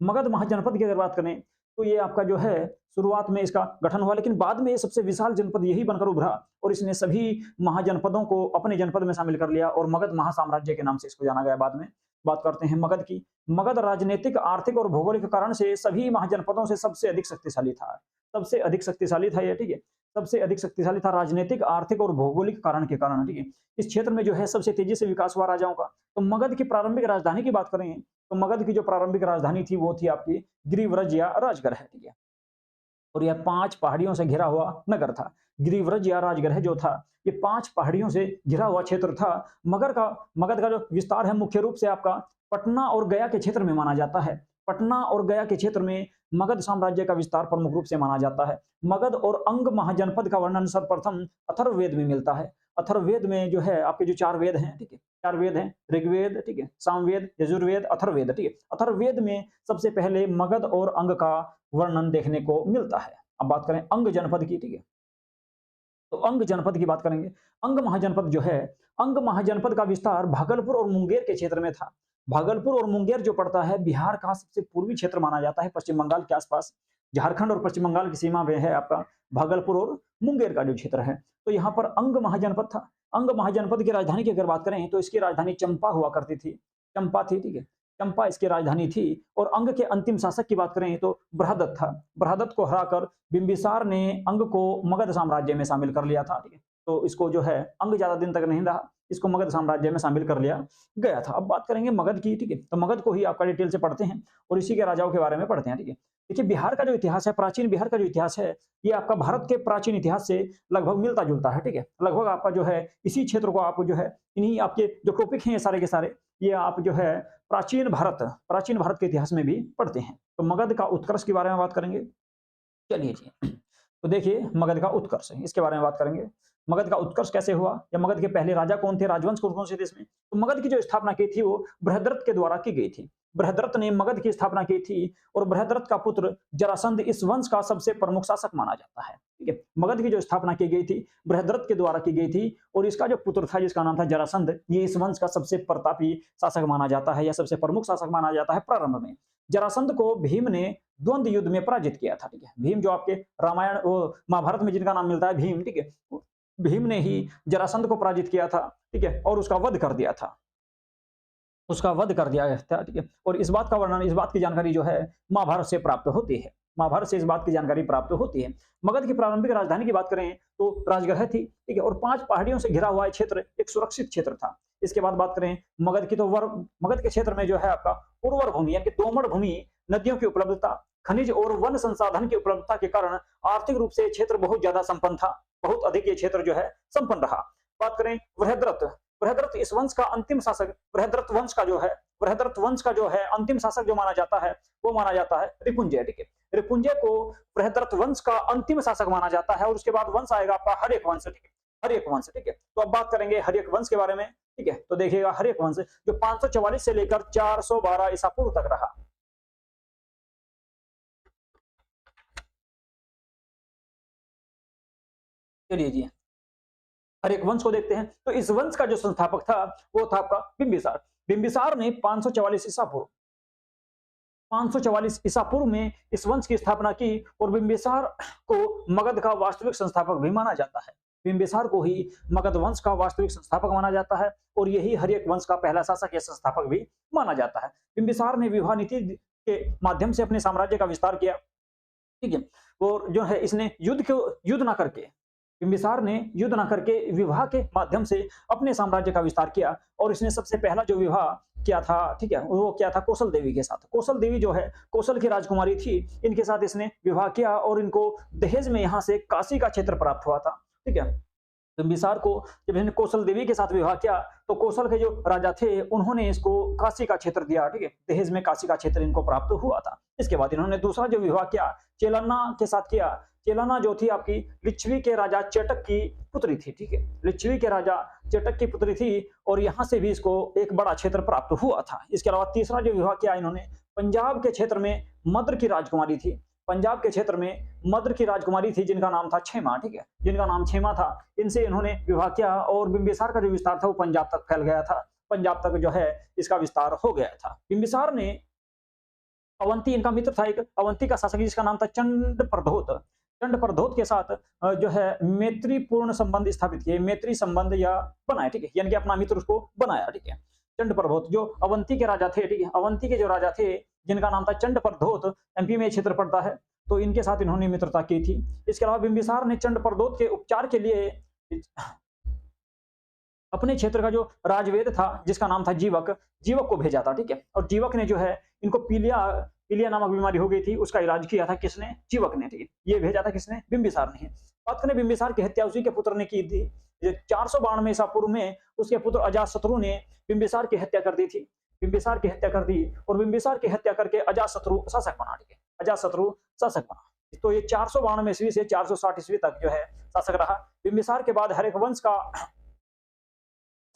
मगध महाजनपद की अगर बात करें तो ये आपका जो है शुरुआत में इसका गठन हुआ लेकिन बाद में ये सबसे विशाल जनपद यही बनकर उभरा और इसने सभी महाजनपदों को अपने जनपद में शामिल कर लिया और मगध महासाम्राज्य के नाम से इसको जाना गया बाद में। बात करते हैं मगध की। मगध राजनीतिक, आर्थिक और भौगोलिक कारण से सभी महाजनपदों से सबसे अधिक शक्तिशाली था, सबसे अधिक शक्तिशाली था ये। ठीक है, सबसे अधिक शक्तिशाली था राजनीतिक, आर्थिक और भौगोलिक कारण के कारण। ठीक है, इस क्षेत्र में जो है सबसे तेजी से विकास हुआ राजाओं का। तो मगध की प्रारंभिक राजधानी की बात करें तो मगध की जो प्रारंभिक राजधानी थी वो थी आपकी गिरिव्रज या राजगृह। ठीक है, और यह 5 पहाड़ियों से घिरा हुआ नगर था। गिरिव्रज या राजगृह जो था ये 5 पहाड़ियों से घिरा हुआ क्षेत्र था। मगध का जो विस्तार है मुख्य रूप से आपका पटना और गया के क्षेत्र में माना जाता है। पटना और गया के क्षेत्र में मगध साम्राज्य का विस्तार प्रमुख रूप से माना जाता है। मगध और अंग महाजनपद का वर्णन सर्वप्रथम अथर्ववेद में मिलता है। अथर्ववेद में जो है आपके जो 4 वेद हैं, ठीक है, 4 वेद हैं, ऋग्वेद, ठीक है, सामवेद, यजुर्वेद, अथर्ववेद। ठीक है, अथर्ववेद में सबसे पहले मगध और अंग का वर्णन देखने को मिलता है। अब बात करें अंग जनपद की। ठीक है, तो अंग जनपद की बात करेंगे। अंग महाजनपद जो है, अंग महाजनपद का विस्तार भागलपुर और मुंगेर के क्षेत्र में था। भागलपुर और मुंगेर जो पड़ता है बिहार का सबसे पूर्वी क्षेत्र माना जाता है, पश्चिम बंगाल के आसपास, झारखंड और पश्चिम बंगाल की सीमा में है आपका भागलपुर और मुंगेर का जो क्षेत्र है। तो यहाँ पर अंग महाजनपद था। अंग महाजनपद की राजधानी की अगर बात करें तो इसकी राजधानी चंपा हुआ करती थी, चंपा थी। ठीक है, चंपा इसकी राजधानी थी। और अंग के अंतिम शासक की बात करें तो बृहदत्त था। बृहदत्त को हराकर बिंबिसार ने अंग को मगध साम्राज्य में शामिल कर लिया था, ठीक है। तो इसको जो है अंग ज्यादा दिन तक नहीं रहा, इसको मगध साम्राज्य में शामिल कर लिया गया था। अब बात करेंगे मगध की, ठीक है। तो मगध को ही आपका डिटेल से पढ़ते हैं और इसी के राजाओं के बारे में पढ़ते हैं, ठीक है। देखिए बिहार का जो इतिहास है, प्राचीन बिहार का जो इतिहास है, ये आपका भारत के प्राचीन इतिहास से लगभग मिलता जुलता है, ठीक है। लगभग आपका जो है इसी क्षेत्र को आप जो है इन्हीं आपके जो टॉपिक हैं ये सारे के सारे, ये आप जो है प्राचीन भारत के इतिहास में भी पढ़ते हैं। तो मगध का उत्कर्ष के बारे में बात करेंगे। चलिए जी, तो देखिए मगध का उत्कर्ष है, इसके बारे में बात करेंगे। मगध का उत्कर्ष कैसे हुआ, या मगध के पहले राजा कौन थे, राजवंश कौन कौन से थे इसमें। तो मगध की जो स्थापना की थी वो बृहद्रथ के द्वारा की गई थी। बृहद्रथ ने मगध की स्थापना की थी और बृहद्रथ का पुत्र जरासंध इस वंश का सबसे प्रमुख शासक माना जाता है, ठीक है। मगध की जो स्थापना की गई थी बृहद्रथ के द्वारा की गई थी और इसका जो पुत्र था जिसका नाम था जरासंध, ये इस वंश का सबसे प्रतापी शासक माना जाता है या सबसे प्रमुख शासक माना जाता है प्रारंभ में। जरासंध को भीम ने द्वंद्व युद्ध में पराजित किया था, ठीक है। भीम जो आपके रामायण वो महाभारत में जिनका नाम मिलता है भीम, ठीक है, भीम ने ही जरासंध को पराजित किया था, ठीक है, और उसका वध कर दिया था, ठीक है। और इस बात का वर्णन, इस बात की जानकारी जो है महाभारत से प्राप्त होती है, महाभारत से इस बात की जानकारी प्राप्त होती है। मगध की प्रारंभिक राजधानी की बात करें तो राजगृह थी, ठीक है, और 5 पहाड़ियों से घिरा हुआ क्षेत्र एक सुरक्षित क्षेत्र था। इसके बाद बात करें मगध की तो मगध के क्षेत्र में जो है आपका उर्वर भूमि यानी दोमट भूमि, नदियों की उपलब्धता, खनिज और वन संसाधन की उपलब्धता के कारण आर्थिक रूप से क्षेत्र बहुत ज्यादा संपन्न था, बहुत अधिक ये क्षेत्र जो है संपन्न रहा। बात करें बृहद्रथ इस वंश का अंतिम शासक, बृहद्रथ वंश का जो है अंतिम शासक जो माना जाता है वो माना जाता है रिपुंजय, ठीक है। रिपुंजय को बृहद्रथ वंश का अंतिम शासक माना जाता है और उसके बाद वंश आएगा आपका हर्यक वंश, ठीक है, हर्यक वंश, ठीक है। तो अब बात करेंगे हर्यक वंश के बारे में, ठीक है। तो देखिएगा हर्यक वंश जो 544 से लेकर 412 ईसा पूर्व तक रहा। चलिए जी हर्यक वंश को देखते हैं। तो इस वंश का जो संस्थापक था वो था आपका बिंबिसार। बिंबिसार ने 544 ईसा पूर्व में इस वंश की स्थापना की और बिंबिसार को मगध का वास्तविक संस्थापक भी माना जाता है। बिंबिसार को ही मगध वंश का वास्तविक संस्थापक माना जाता है और यही हर्यक वंश का पहला शासक या संस्थापक भी माना जाता है। बिंबिसार ने विवाह नीति के माध्यम से अपने साम्राज्य का विस्तार किया, ठीक है। और जो है इसने युद्ध ना करके, बिंबिसार ने युद्ध न करके विवाह के माध्यम से अपने साम्राज्य का विस्तार किया और इसने सबसे पहला जो विवाह किया था, ठीक है, वो क्या था, कौशल देवी के साथ। कौशल देवी जो है कौशल की राजकुमारी थी, इनके साथ इसने विवाह किया और इनको दहेज में यहाँ से काशी का क्षेत्र प्राप्त हुआ था, ठीक है। बिंबिसार को जब इसने कौशल देवी के साथ विवाह किया तो कौशल के जो राजा थे उन्होंने इसको काशी का क्षेत्र दिया, ठीक है, दहेज में काशी का क्षेत्र इनको प्राप्त हुआ था। इसके बाद इन्होंने दूसरा जो विवाह किया चेलन्ना के साथ किया। चेलन्ना जो थी आपकी लिच्छवी के राजा चेटक की पुत्री थी, ठीक है, लिच्छवी के राजा चेटक की पुत्री थी और यहाँ से भी इसको एक बड़ा क्षेत्र प्राप्त हुआ था। इसके अलावा तीसरा जो विवाह किया इन्होंने पंजाब के क्षेत्र में मद्र की राजकुमारी थी, पंजाब के क्षेत्र में मद्र की राजकुमारी थी जिनका नाम था क्षेमा, ठीक है, जिनका नाम क्षेमा था। इनसे इन्होंने विवाह किया और बिंबिसार का जो विस्तार था वो पंजाब तक फैल गया था, पंजाब तक जो है इसका विस्तार हो गया था। बिंबिसार ने अवंती, इनका मित्र था एक अवंती का शासक जिसका नाम था चंड प्रधोत के साथ जो है मैत्रीपूर्ण संबंध स्थापित किए, मैत्री संबंध या बनाए, ठीक है, यानी कि अपना मित्र उसको बनाया, ठीक है। चंड-प्रधोत जो अवंती के राजा थे, ठीक है, अवंती के जो राजा थे जिनका नाम था चंड-प्रधोत, एमपी में क्षेत्र पड़ता है, तो इनके साथ इन्होंने मित्रता की थी। इसके अलावा बिंबिसार ने चंड-प्रधोत के उपचार के लिए अपने क्षेत्र का जो राजवेद था जिसका नाम था जीवक को भेजा था, ठीक है, और जीवक ने जो है इनको पीलिया नामक बीमारी हो गई थी, उसका इलाज किया था किसने, जीवक ने, ठीक है, ये भेजा था किसने, बिंबिसार ने। बात करें बिंबिसार की हत्या उसी के पुत्र ने की थी। 492 ईसा पूर्व में उसके पुत्र अजातशत्रु ने बिंबिसार की हत्या कर दी थी, बिंबिसार की हत्या कर दी और बिंबिसार की हत्या करके अजातशत्रु शासक बना, ठीक है, अजातशत्रु शासक बना। तो ये 492 ईस्वी से 460 ईस्वी तक जो है शासक रहा। बिंबिसार के बाद हर्यक वंश का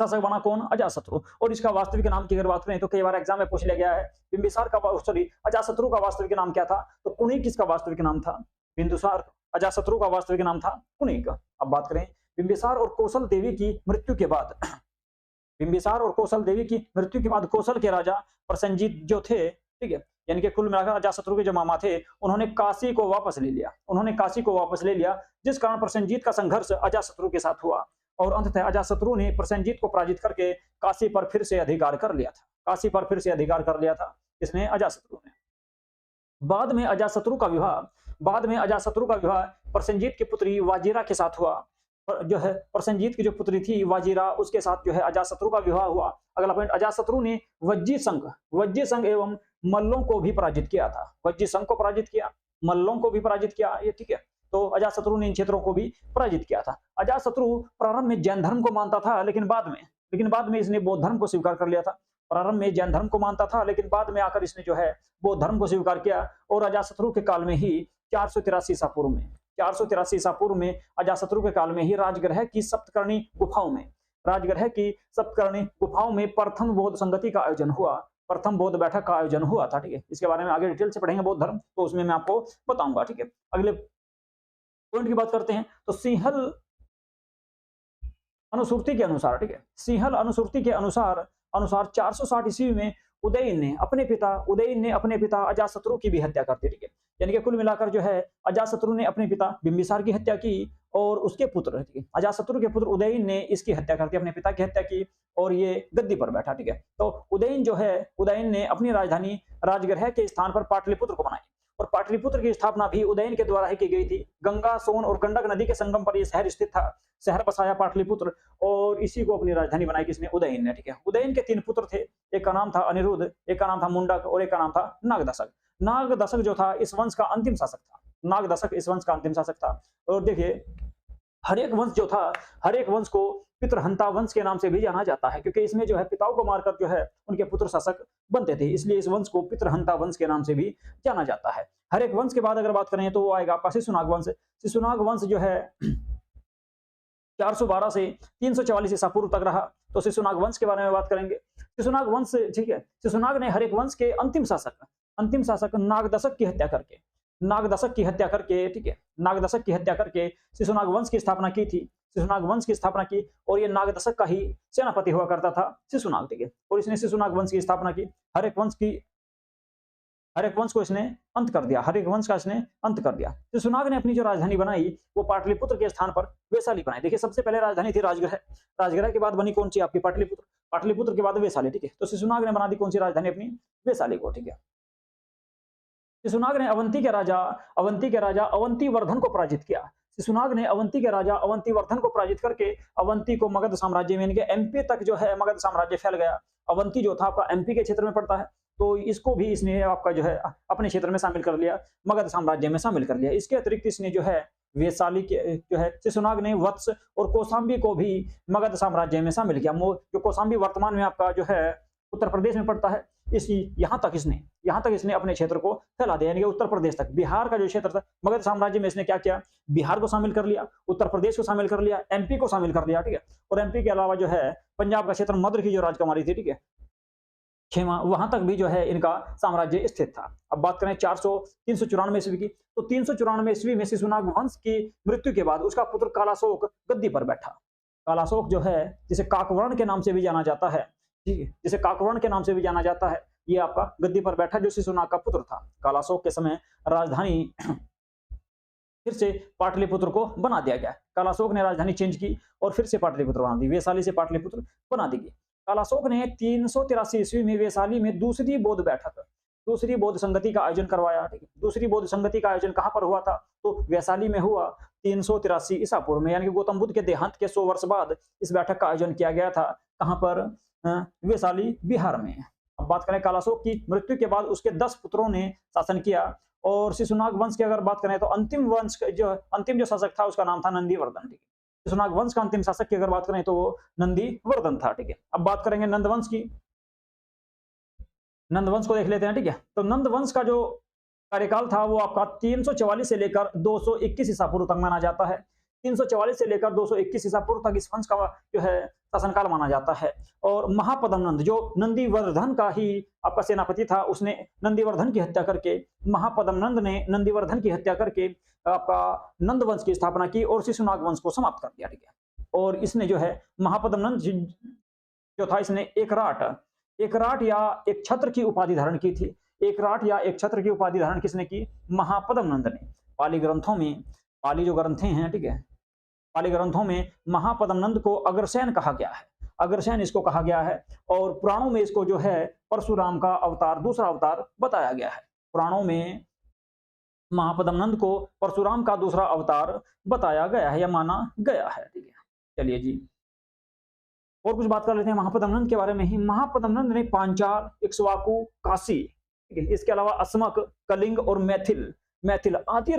शासक बना कौन, अजातशत्रु। और इसका वास्तविक नाम की अगर बात करें तो कई बार एग्जाम में पूछ लिया गया है, बिंबिसार का अजातशत्रु का वास्तविक नाम क्या था, तो कुणिक किसका वास्तविक नाम था, बिंदुसार अजातशत्रु का वास्तविक नाम था कुणिक। अब बात करें बिंबिसार और कौशल देवी की मृत्यु के बाद, बिंबिसार और कौशल देवी की मृत्यु के बाद कौशल के राजा प्रसेनजीत जो थे, ठीक है, यानी कि कुल मिलाकर अजातशत्रु के जो मामा थे उन्होंने काशी को वापस ले लिया, जिस कारण प्रसेनजीत का संघर्ष अजातशत्रु के साथ हुआ और अंततः अजातशत्रु ने प्रसेनजीत को पराजित करके काशी पर फिर से अधिकार कर लिया था। काशी पर फिर से अधिकार कर लिया था इसने अजातशत्रु ने। बाद में अजातशत्रु का विवाह प्रसेनजीत की पुत्री वाजिरा के साथ हुआ। जो है प्रसेनजीत की जो पुत्री थी वाजिरा, उसके साथ जो है अजातशत्रु का विवाह हुआ। अगला पॉइंट, अजातशत्रु ने वज्जी संघ एवं मल्लों को भी पराजित किया था। वज्जी संघ को पराजित किया, मल्लों को भी पराजित किया, ये ठीक है। तो अजातशत्रु ने इन क्षेत्रों को भी पराजित किया था। अजातशत्रु प्रारंभ में जैन धर्म को मानता था, लेकिन बाद में इसने बौद्ध धर्म को स्वीकार कर लिया था। प्रारंभ में जैन धर्म को मानता था, लेकिन बाद में आकर इसने जो है बौद्ध धर्म को स्वीकार किया। और अजातशत्रु के काल में ही 483 ईसा पूर्व में अजातशत्रु के काल में ही राजगृह की सप्तकर्णी गुफाओं में प्रथम बौद्ध संगति का आयोजन हुआ, प्रथम बौद्ध बैठक का आयोजन हुआ था। ठीक है, इसके बारे में आगे डिटेल से पढ़ेंगे बौद्ध धर्म, तो उसमें मैं आपको बताऊंगा। ठीक है, अगले पॉइंट की बात करते हैं। तो सिंहल अनुसूर्ति के अनुसार, ठीक है, सिंहल अनुसूर्ति के अनुसार 460 ईस्वी में उदयन ने अपने पिता अजातशत्रु की भी हत्या कर दी। ठीक है, यानी कि कुल मिलाकर जो है अजातशत्रु ने अपने पिता बिंबिसार की हत्या की और उसके पुत्र, ठीक है, अजातशत्रु के पुत्र उदयन ने इसकी हत्या कर दी, अपने पिता की हत्या की और ये गद्दी पर बैठा। ठीक है, तो उदयन ने अपनी राजधानी राजगृह के स्थान पर पाटलिपुत्र को बनाई और पाटलिपुत्र की स्थापना भी उदयन के द्वारा ही की गई थी। गंगा, सोन और गंडक नदी के संगम पर यह शहर स्थित था। शहर बसाया पाटलिपुत्र और इसी को अपनी राजधानी बनाई किसने? उदयन ने। ठीक है, उदयन के 3 पुत्र थे, एक का नाम था अनिरुद्ध, एक का नाम था मुंडक और एक का नाम था नागदशक। नागदशक जो था इस वंश का अंतिम शासक था। और देखिए हर एक वंश को पितृहंता वंश के नाम से भी जाना जाता है, क्योंकि इसमें जो है पिताओं को मारकर जो है उनके पुत्र शासक बनते थे, इसलिए इस वंश को पितृहंता वंश के नाम से भी जाना जाता है। हर एक वंश के बाद अगर बात करें तो वो आएगा आपका शिशुनाग वंश। शिशुनाग वंश जो है 412 से 344 ईसा पूर्व तक रहा। तो शिशुनाग वंश के बारे में बात करेंगे। शिशुनाग वंश, ठीक है, शिशुनाग ने हर एक वंश के अंतिम शासक नागदशक की हत्या करके शिशुनाग वंश की स्थापना की और ये नागदशक का ही सेनापति हुआ करता था शिशुनाग। ठीक है, और इसने शिशुनाग वंश की स्थापना की। हर एक वंश को इसने अंत कर दिया। शिशुनाग ने अपनी जो राजधानी बनाई वो पाटलिपुत्र के स्थान पर वैशाली बनाई। देखिए सबसे पहले राजधानी थी राजगृह के बाद बनी कौन सी? आपकी पाटलिपुत्र के बाद वैशाली। ठीक है, तो शिशुनाग ने बना दी कौन सी राजधानी? अपनी वैशाली को। ठीक है, शिशुनाग ने अवंती के राजा अवंतीवर्धन को पराजित किया। शिशुनाग ने अवंती के राजा अवंतीवर्धन को पराजित करके अवंती को मगध साम्राज्य में, यानी कि एमपी तक जो है मगध साम्राज्य फैल गया। अवंती जो था आपका एमपी के क्षेत्र में पड़ता है, तो इसको भी इसने आपका जो है अपने क्षेत्र में शामिल कर लिया, मगध साम्राज्य में शामिल कर लिया। इसके अतिरिक्त इसने जो है वैशाली के जो है शिशुनाग ने वत्स और कौशाम्बी को भी मगध साम्राज्य में शामिल किया। जो कौशाम्बी वर्तमान में आपका जो है उत्तर प्रदेश में पड़ता है, यहाँ तक इसने अपने क्षेत्र को फैला दिया, यानी कि उत्तर प्रदेश तक। बिहार का जो क्षेत्र था मगध साम्राज्य में इसने क्या किया? बिहार को शामिल कर लिया, उत्तर प्रदेश को शामिल कर लिया, एमपी को शामिल कर लिया। ठीक है, और एमपी के अलावा जो है पंजाब का क्षेत्र मद्र की जो राजकुमारी थी, ठीक है, खेमा, वहां तक भी जो है इनका साम्राज्य स्थित था। अब बात करें 394 ईस्वी की, तो 394 ईस्वी में शिशुनाग वंश की मृत्यु के बाद उसका पुत्र कालाशोक गद्दी पर बैठा। कालाशोक जो है जिसे काकवर्ण के नाम से भी जाना जाता है, ये आपका गद्दी पर बैठा जो शिशुनाग का पुत्र था। कालाशोक के समय राजधानी फिर से पाटलिपुत्र को बना दिया गया। कालाशोक ने राजधानी चेंज की और फिर से पाटलिपुत्र बना दी, वैशाली से पाटलिपुत्र बना दी गई। कालाशोक ने 383 ईस्वी में वैशाली में दूसरी बौद्ध संगति का आयोजन करवाया। ठीक है, दूसरी बौद्ध संगति का आयोजन कहां पर हुआ था? तो वैशाली में हुआ 383 ईसा पूर्व में, यानी कि गौतम बुद्ध के देहांत के 100 वर्ष बाद इस बैठक का आयोजन किया गया था। कहां पर? वैशाली, बिहार में। अब बात करें कालाशोक की मृत्यु के बाद उसके 10 पुत्रों ने शासन किया और शिशुनाग वंश की अगर बात करें तो अंतिम जो शासक था उसका नाम था नंदीवर्धन। ठीक है, शिशुनाग वंश का अंतिम शासक की अगर बात करें तो वो नंदीवर्धन था। ठीक है, अब बात करेंगे नंदवंश की। नंदवंश को देख लेते हैं। ठीक है, तो नंदवंश का जो कार्यकाल था वो आपका 344 से लेकर 221 ईसा पूर्व तक माना जाता है। 344 से लेकर 221 ईसा पूर्व तक इस वंश का जो है शासनकाल माना जाता है। और महापद्म नंद जो नंदीवर्धन का ही आपका सेनापति था, उसने नंदीवर्धन की हत्या करके, महापद्म नंद ने नंदीवर्धन की हत्या करके आपका नंद वंश की स्थापना की और शिशुनाग वंश को समाप्त कर दिया। ठीक है, और इसने जो है महापद्म नंद जो था इसने एकराट या एक छत्र की उपाधि धारण की थी। एकराट या एक छत्र की उपाधि धारण किसने की? महापद्म नंद ने। पाली जो ग्रंथें हैं, ठीक है, पाली ग्रंथों में महापद्म नंद को अग्रसेन कहा गया है। अग्रसेन इसको कहा गया है, और पुराणों में इसको जो है परशुराम का अवतार, दूसरा अवतार बताया गया है। पुराणों में महापद्मनंद को परशुराम का दूसरा अवतार बताया गया है या माना गया है। ठीक है, चलिए जी और कुछ बात कर लेते हैं महापद्मनंद के बारे में ही। महापद्मनंद ने पांचाल, इक्ष्वाकु, काशी, ठीक है, इसके अलावा अस्मक, कलिंग और मैथिल आदि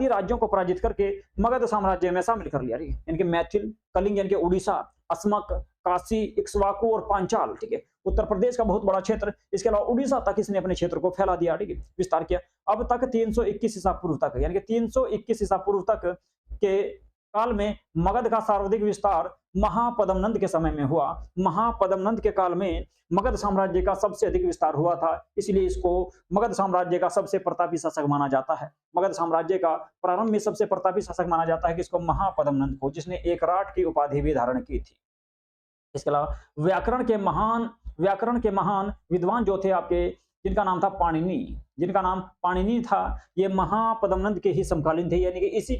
राज्यों को पराजित करके मगध साम्राज्य में शामिल कर लिया। ठीक है, इनके मैथिल, कलिंग यानी कि उड़ीसा, अस्मक, काशी, इक्ष्वाकु और पांचाल, ठीक है, उत्तर प्रदेश का बहुत बड़ा क्षेत्र, इसके अलावा उड़ीसा तक इसने अपने क्षेत्र को फैला दिया। ठीक है, विस्तार किया। अब तक 321 ईसा पूर्व तक, यानी कि 321 ईसा पूर्व तक के काल में मगध का सर्वाधिक विस्तार महापद्मनंद के समय में हुआ। महापद्मनंद के काल में मगध साम्राज्य का सबसे अधिक विस्तार हुआ था, इसलिए इसको मगध साम्राज्य का सबसे प्रतापी शासक माना जाता है। मगध साम्राज्य का प्रारंभ में सबसे प्रतापी शासक माना जाता है किसको? महापद्मनंद को, जिसने एकराट की उपाधि भी धारण की थी। इसके अलावा व्याकरण के महान विद्वान जो थे आपके, जिनका नाम था पाणिनि था, ये महापद्मनंद के ही समकालीन थे, यानी कि इसी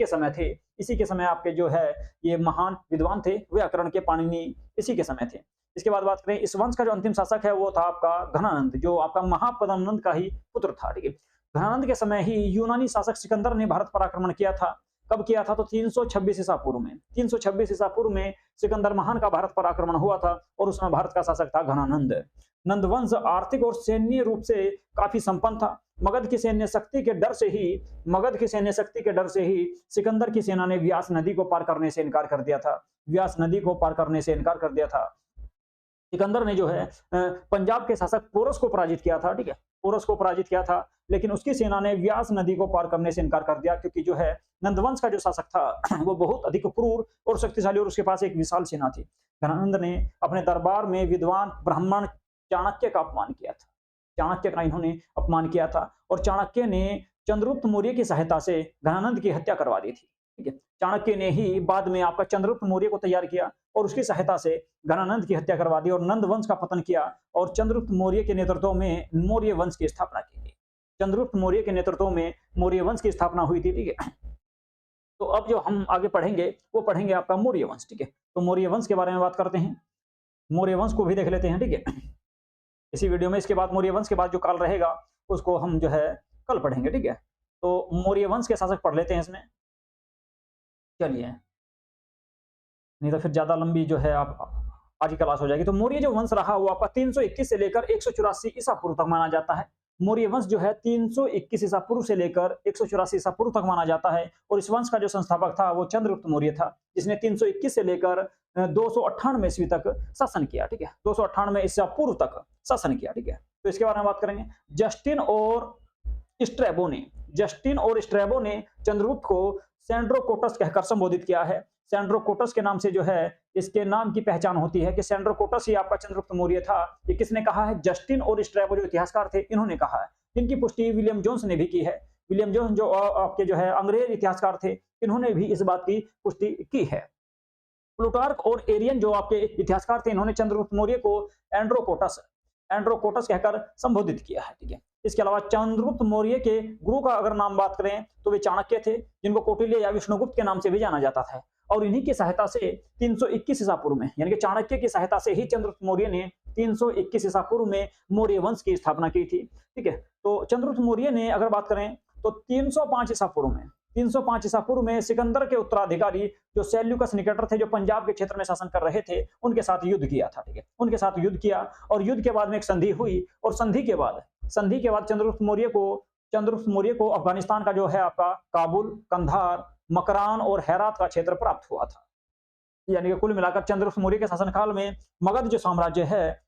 के समय आपके जो है ये महान विद्वान थे व्याकरण के पाणिनि, इसी के समय थे। इसके बाद बात करें, इस वंश का जो अंतिम शासक है वो था आपका घनानंद, जो आपका महापद्मनंद का ही पुत्र था। ठीक है, घनानंद के समय ही यूनानी शासक सिकंदर ने भारत पर आक्रमण किया था। कब किया था? तो 326 ईसा पूर्व में। 326 ईसा पूर्व में सिकंदर महान का भारत पर आक्रमण हुआ था और उसमें भारत का शासक था घनानंद। नंदवंश आर्थिक और सैन्य रूप से काफी संपन्न था। मगध की सैन्य शक्ति के डर से ही सिकंदर की सेना ने व्यास नदी को पार करने से इनकार कर दिया था। सिकंदर ने जो है पंजाब के शासक पोरस को पराजित किया था। ठीक है, पोरस को पराजित किया था, लेकिन उसकी सेना ने व्यास नदी को पार करने से इनकार कर दिया, क्योंकि जो है नंदवंश का जो शासक था वो बहुत अधिक क्रूर और शक्तिशाली, और उसके पास एक विशाल सेना थी। घनानंद ने अपने दरबार में विद्वान ब्राह्मण चाणक्य का अपमान किया था। चाणक्य का इन्होंने अपमान किया था, और चाणक्य ने चंद्रगुप्त मौर्य की सहायता से घनानंद की हत्या करवा दी थी। ठीक है, चाणक्य ने ही बाद में आपका चंद्रगुप्त मौर्य को तैयार किया और उसकी सहायता से घनानंद की हत्या करवा दी और नंद वंश का पतन किया, और चंद्रगुप्त मौर्य के नेतृत्व में मौर्य वंश की स्थापना की थी। चंद्रगुप्त मौर्य के नेतृत्व में मौर्य वंश की स्थापना हुई थी। ठीक है, तो अब जो हम आगे पढ़ेंगे वो पढ़ेंगे आपका मौर्य वंश। ठीक है, तो मौर्य वंश के बारे में बात करते हैं, मौर्य वंश को भी देख लेते हैं। ठीक है, इसी वीडियो में। इसके बाद मौर्य वंश के बाद जो काल रहेगा उसको हम जो है कल पढ़ेंगे। ठीक है, तो मौर्य वंश के शासक पढ़ लेते हैं इसमें। चलिए, नहीं तो फिर ज्यादा लंबी जो है आप आज की क्लास हो जाएगी। तो मौर्य जो वंश रहा वो आपका 321 से लेकर 184 ईसा पूर्व तक माना जाता है। मौर्य वंश जो है 321 ईसा पूर्व से लेकर 184 ईसा पूर्व तक माना जाता है, और इस वंश का जो संस्थापक था वो चंद्रगुप्त मौर्य था, जिसने 321 से लेकर 298 ईस्वी तक शासन किया। ठीक है, 298 ईसा पूर्व तक शासन किया। ठीक है, तो इसके बारे में बात करेंगे। जस्टिन और स्ट्रैबो ने चंद्रगुप्त को सेंड्रोकोटस कहकर संबोधित किया है। सेंड्रोकोटस के नाम से जो है इसके नाम की पहचान होती है कि सेंड्रोकोटस ही आपका चंद्रगुप्त मौर्य था। ये किसने कहा है? जस्टिन और स्ट्रैबो जो इतिहासकार थे इन्होंने कहा है। इनकी पुष्टि विलियम जोन्स ने भी की है। विलियम जोन्स जो आपके जो है अंग्रेज इतिहासकार थे, इन्होंने भी इस बात की पुष्टि की है। प्लूटार्क और एरियन जो आपके इतिहासकार थे, इन्होंने चंद्रगुप्त मौर्य को एंड्रोकोटस कहकर संबोधित किया है। ठीक है, इसके अलावा चंद्रगुप्त मौर्य के गुरु का अगर नाम बात करें तो वे चाणक्य थे, जिनको कौटिल्य या विष्णुगुप्त के नाम से भी जाना जाता था, और इन्हीं की सहायता से 321 ईसा पूर्व में, यानी कि चाणक्य की सहायता से ही चंद्रगुप्त मौर्य ने 321 ईसा पूर्व में मौर्य वंश की स्थापना की थी। ठीक है, तो चंद्रगुप्त मौर्य ने अगर बात करें तो 305 ईसा पूर्व में सिकंदर के उत्तराधिकारी जो सेल्यूकस निकेटर थे, जो पंजाब के क्षेत्र में शासन कर रहे थे, उनके साथ युद्ध किया था। ठीक है, उनके साथ युद्ध किया, और युद्ध के बाद में एक संधि हुई, और संधि के बाद चंद्रगुप्त मौर्य को अफगानिस्तान का जो है आपका काबुल, कंधार, मकरान और हेरात का क्षेत्र प्राप्त हुआ था। यानी कि कुल मिलाकर चंद्रगुप्त मौर्य के शासनकाल में मगध जो साम्राज्य है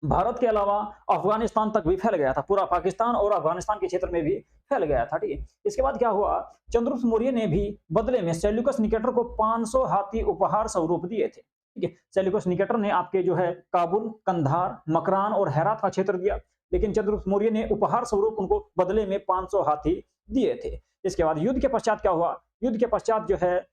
भारत के अलावा अफगानिस्तान तक भी फैल गया था, पूरा पाकिस्तान और अफगानिस्तान के क्षेत्र में भी फैल गया था। ठीक है, इसके बाद क्या हुआ? चंद्रगुप्त मौर्य ने भी बदले में सेल्यूकस निकेटर को 500 हाथी उपहार स्वरूप दिए थे। ठीक है, सेल्यूकस निकेटर ने आपके जो है काबुल, कंधार, मकरान और हेरात का क्षेत्र दिया, लेकिन चंद्रगुप्त मौर्य ने उपहार स्वरूप उनको बदले में 500 हाथी दिए थे। इसके बाद युद्ध के पश्चात क्या हुआ? युद्ध के पश्चात जो है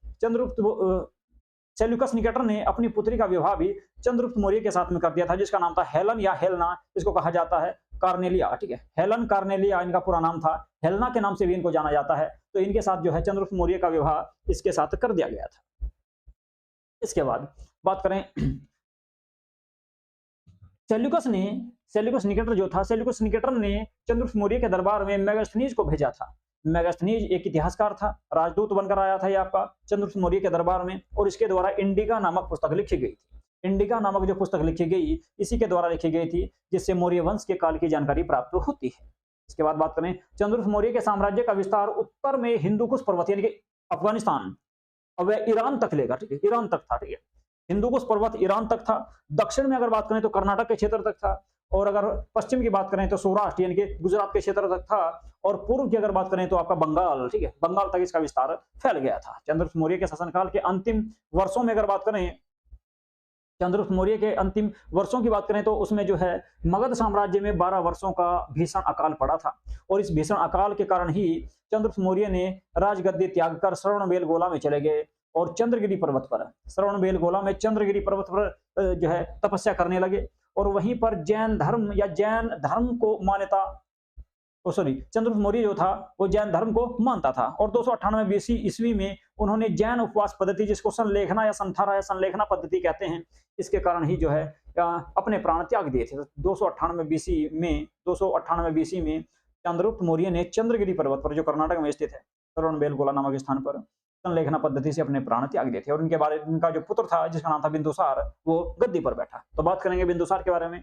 सेल्यूकस निकेटर ने अपनी पुत्री का विवाह भी चंद्रगुप्त मौर्य के साथ में कर दिया था, जिसका नाम था हेलन या हेलना, इसको कहा जाता है कार्नेलिया। ठीक है, हेलन कार्नेलिया इनका पूरा नाम था, हेलना के नाम से भी इनको जाना जाता है। तो इनके साथ जो है चंद्रगुप्त मौर्य का विवाह इसके साथ कर दिया गया था। इसके बाद बात करें सेल्यूकस निकेटर जो था, सेल्यूकस निकेटर ने चंद्रगुप्त मौर्य के दरबार में मेगास्थनीज को भेजा था। मेगास्थनीज एक इतिहासकार था, राजदूत बनकर आया था ये आपका चंद्रगुप्त मौर्य के दरबार में, और इसके द्वारा इंडिका नामक पुस्तक लिखी गई थी। इंडिका नामक जो पुस्तक लिखी गई, इसी के द्वारा लिखी गई थी, जिससे मौर्य वंश के काल की जानकारी प्राप्त होती है। इसके बाद बात करें चंद्रगुप्त मौर्य के साम्राज्य का विस्तार उत्तर में हिंदुकुश पर्वत यानी कि अफगानिस्तान अब ईरान तक लेगा, ठीक है, ईरान तक था, ठीक है, हिंदुकुश पर्वत ईरान तक था। दक्षिण में अगर बात करें तो कर्नाटक के क्षेत्र तक था, और अगर पश्चिम की बात करें तो सौराष्ट्र यानी कि गुजरात के क्षेत्र तक था, और पूर्व की अगर बात करें तो आपका बंगाल, ठीक है, बंगाल तक इसका विस्तार फैल गया था। चंद्रगुप्त मौर्य के शासनकाल के अंतिम वर्षों में अगर बात करें, चंद्रगुप्त मौर्य के अंतिम वर्षों की बात करें तो उसमें जो है मगध साम्राज्य में 12 वर्षों का भीषण अकाल पड़ा था, और इस भीषण अकाल के कारण ही चंद्रगुप्त मौर्य ने राजगद्दी त्याग कर श्रवणबेलगोला में चले गए, और चंद्रगिरी पर्वत पर, श्रवणबेलगोला में चंद्रगिरी पर्वत पर जो है तपस्या करने लगे, और वहीं पर जैन धर्म या जैन धर्म को मान्यता, चंद्रगुप्त मौर्य जो था वो जैन धर्म को मानता था, और 298 बीसी ईस्वी में उन्होंने जैन उपवास पद्धति, जिसको संलेखना या संथारा या संलेखना पद्धति कहते हैं, इसके कारण ही जो है अपने प्राण त्याग दिए थे। 298 बीसी में चंद्रगुप्त मौर्य ने चंद्रगिरी पर्वत पर, जो कर्नाटक में स्थित है, श्रवणबेलगोला नामक स्थान पर संलेखना पद्धति से अपने प्राण त्याग दिए थे, और इनका जो पुत्र था जिसका नाम था बिंदुसार, वो गद्दी पर बैठा। तो बात करेंगे बिंदुसार के बारे में,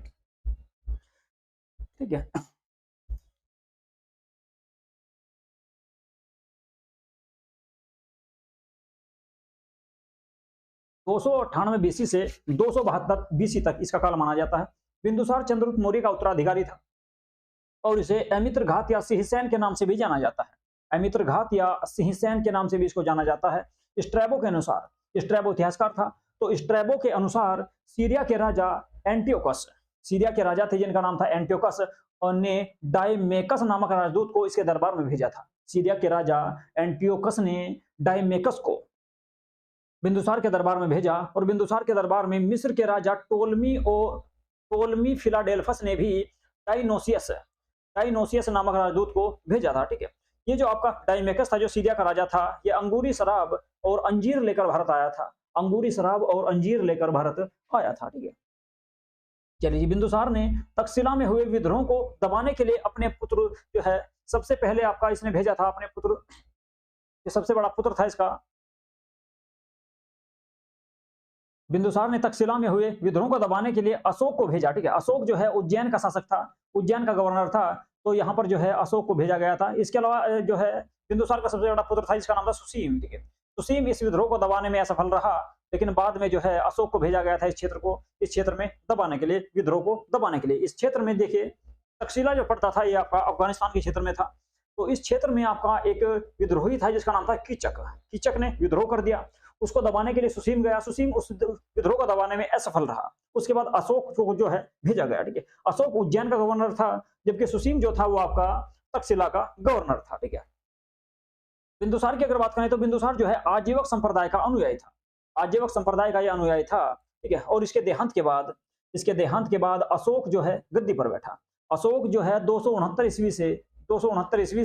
ठीक है। दो सौ 98 बीसी से 272 बीसी तक इसका काल माना जाता है। बिंदुसार चंद्रगुप्त मौर्य का उत्तराधिकारी था, और इसे अमित्र घात या सिंहसैन के नाम से भी जाना जाता है। अमित्र घात या सिंहसैन के नाम से भी इसको जाना जाता है। स्ट्रैबो के अनुसार, स्ट्रैबो इतिहासकार था, तो स्ट्रैबो के अनुसार सीरिया के राजा एंटियोकस, सीरिया के राजा थे जिनका नाम था एंटियोकस, ने डायमेकस नामक राजदूत को इसके दरबार में भेजा था। सीरिया के राजा एंटियोकस ने डायमेकस को बिंदुसार के दरबार में भेजा, और बिंदुसार के दरबार में मिस्र के राजा टोलमी फिलाडेल्फस ने भी डाइनोसियस नामक राजदूत को भेजा था, ठीक है। ये जो आपका डायमेकस था, जो सीरिया का राजा था, ये अंगूरी शराब और अंजीर लेकर भारत आया था, अंगूरी शराब और अंजीर लेकर भारत आया था, ठीक है। चलिए, बिंदुसार ने तक्षशिला में हुए विद्रोह को दबाने के लिए अपने पुत्र जो है, सबसे पहले आपका इसने भेजा था अपने पुत्र, ये सबसे बड़ा पुत्र था इसका। बिंदुसार ने तक्षशिला में हुए विद्रोह को दबाने के लिए अशोक को भेजा, ठीक है। अशोक जो है उज्जैन का शासक था, उज्जैन का गवर्नर था, तो यहाँ पर जो है अशोक को भेजा गया था। इसके अलावा जो है बिंदुसार का सबसे बड़ा पुत्र था, जिसका नाम था सुसीम, ठीक है। सुसीम इस विद्रोह को दबाने में असफल रहा, लेकिन बाद में जो है अशोक को भेजा गया था इस क्षेत्र में दबाने के लिए, विद्रोह को दबाने के लिए। इस क्षेत्र में देखिए, तक्षशिला जो पड़ता था ये आपका अफगानिस्तान के क्षेत्र में था, तो इस क्षेत्र में आपका एक विद्रोही था जिसका नाम था कीचक। कीचक ने विद्रोह कर दिया, उसको दबाने के लिए सुसीम गया, सुसीम उस विद्रोह को दबाने में असफल रहा। उसके बाद अशोक को जो है भेजा गया, ठीक है। अशोक उज्जैन का गवर्नर था, जबकि सुसीम जो था वो आपका तक्षशिला का गवर्नर था, ठीक है। बिंदुसार की अगर बात करें तो बिंदुसार जो है आजीवक संप्रदाय का अनुयायी था, आजीवक संप्रदाय का यह अनुयायी था, ठीक है। और इसके देहांत के बाद अशोक जो है गद्दी पर बैठा। अशोक जो है 269 ईस्वी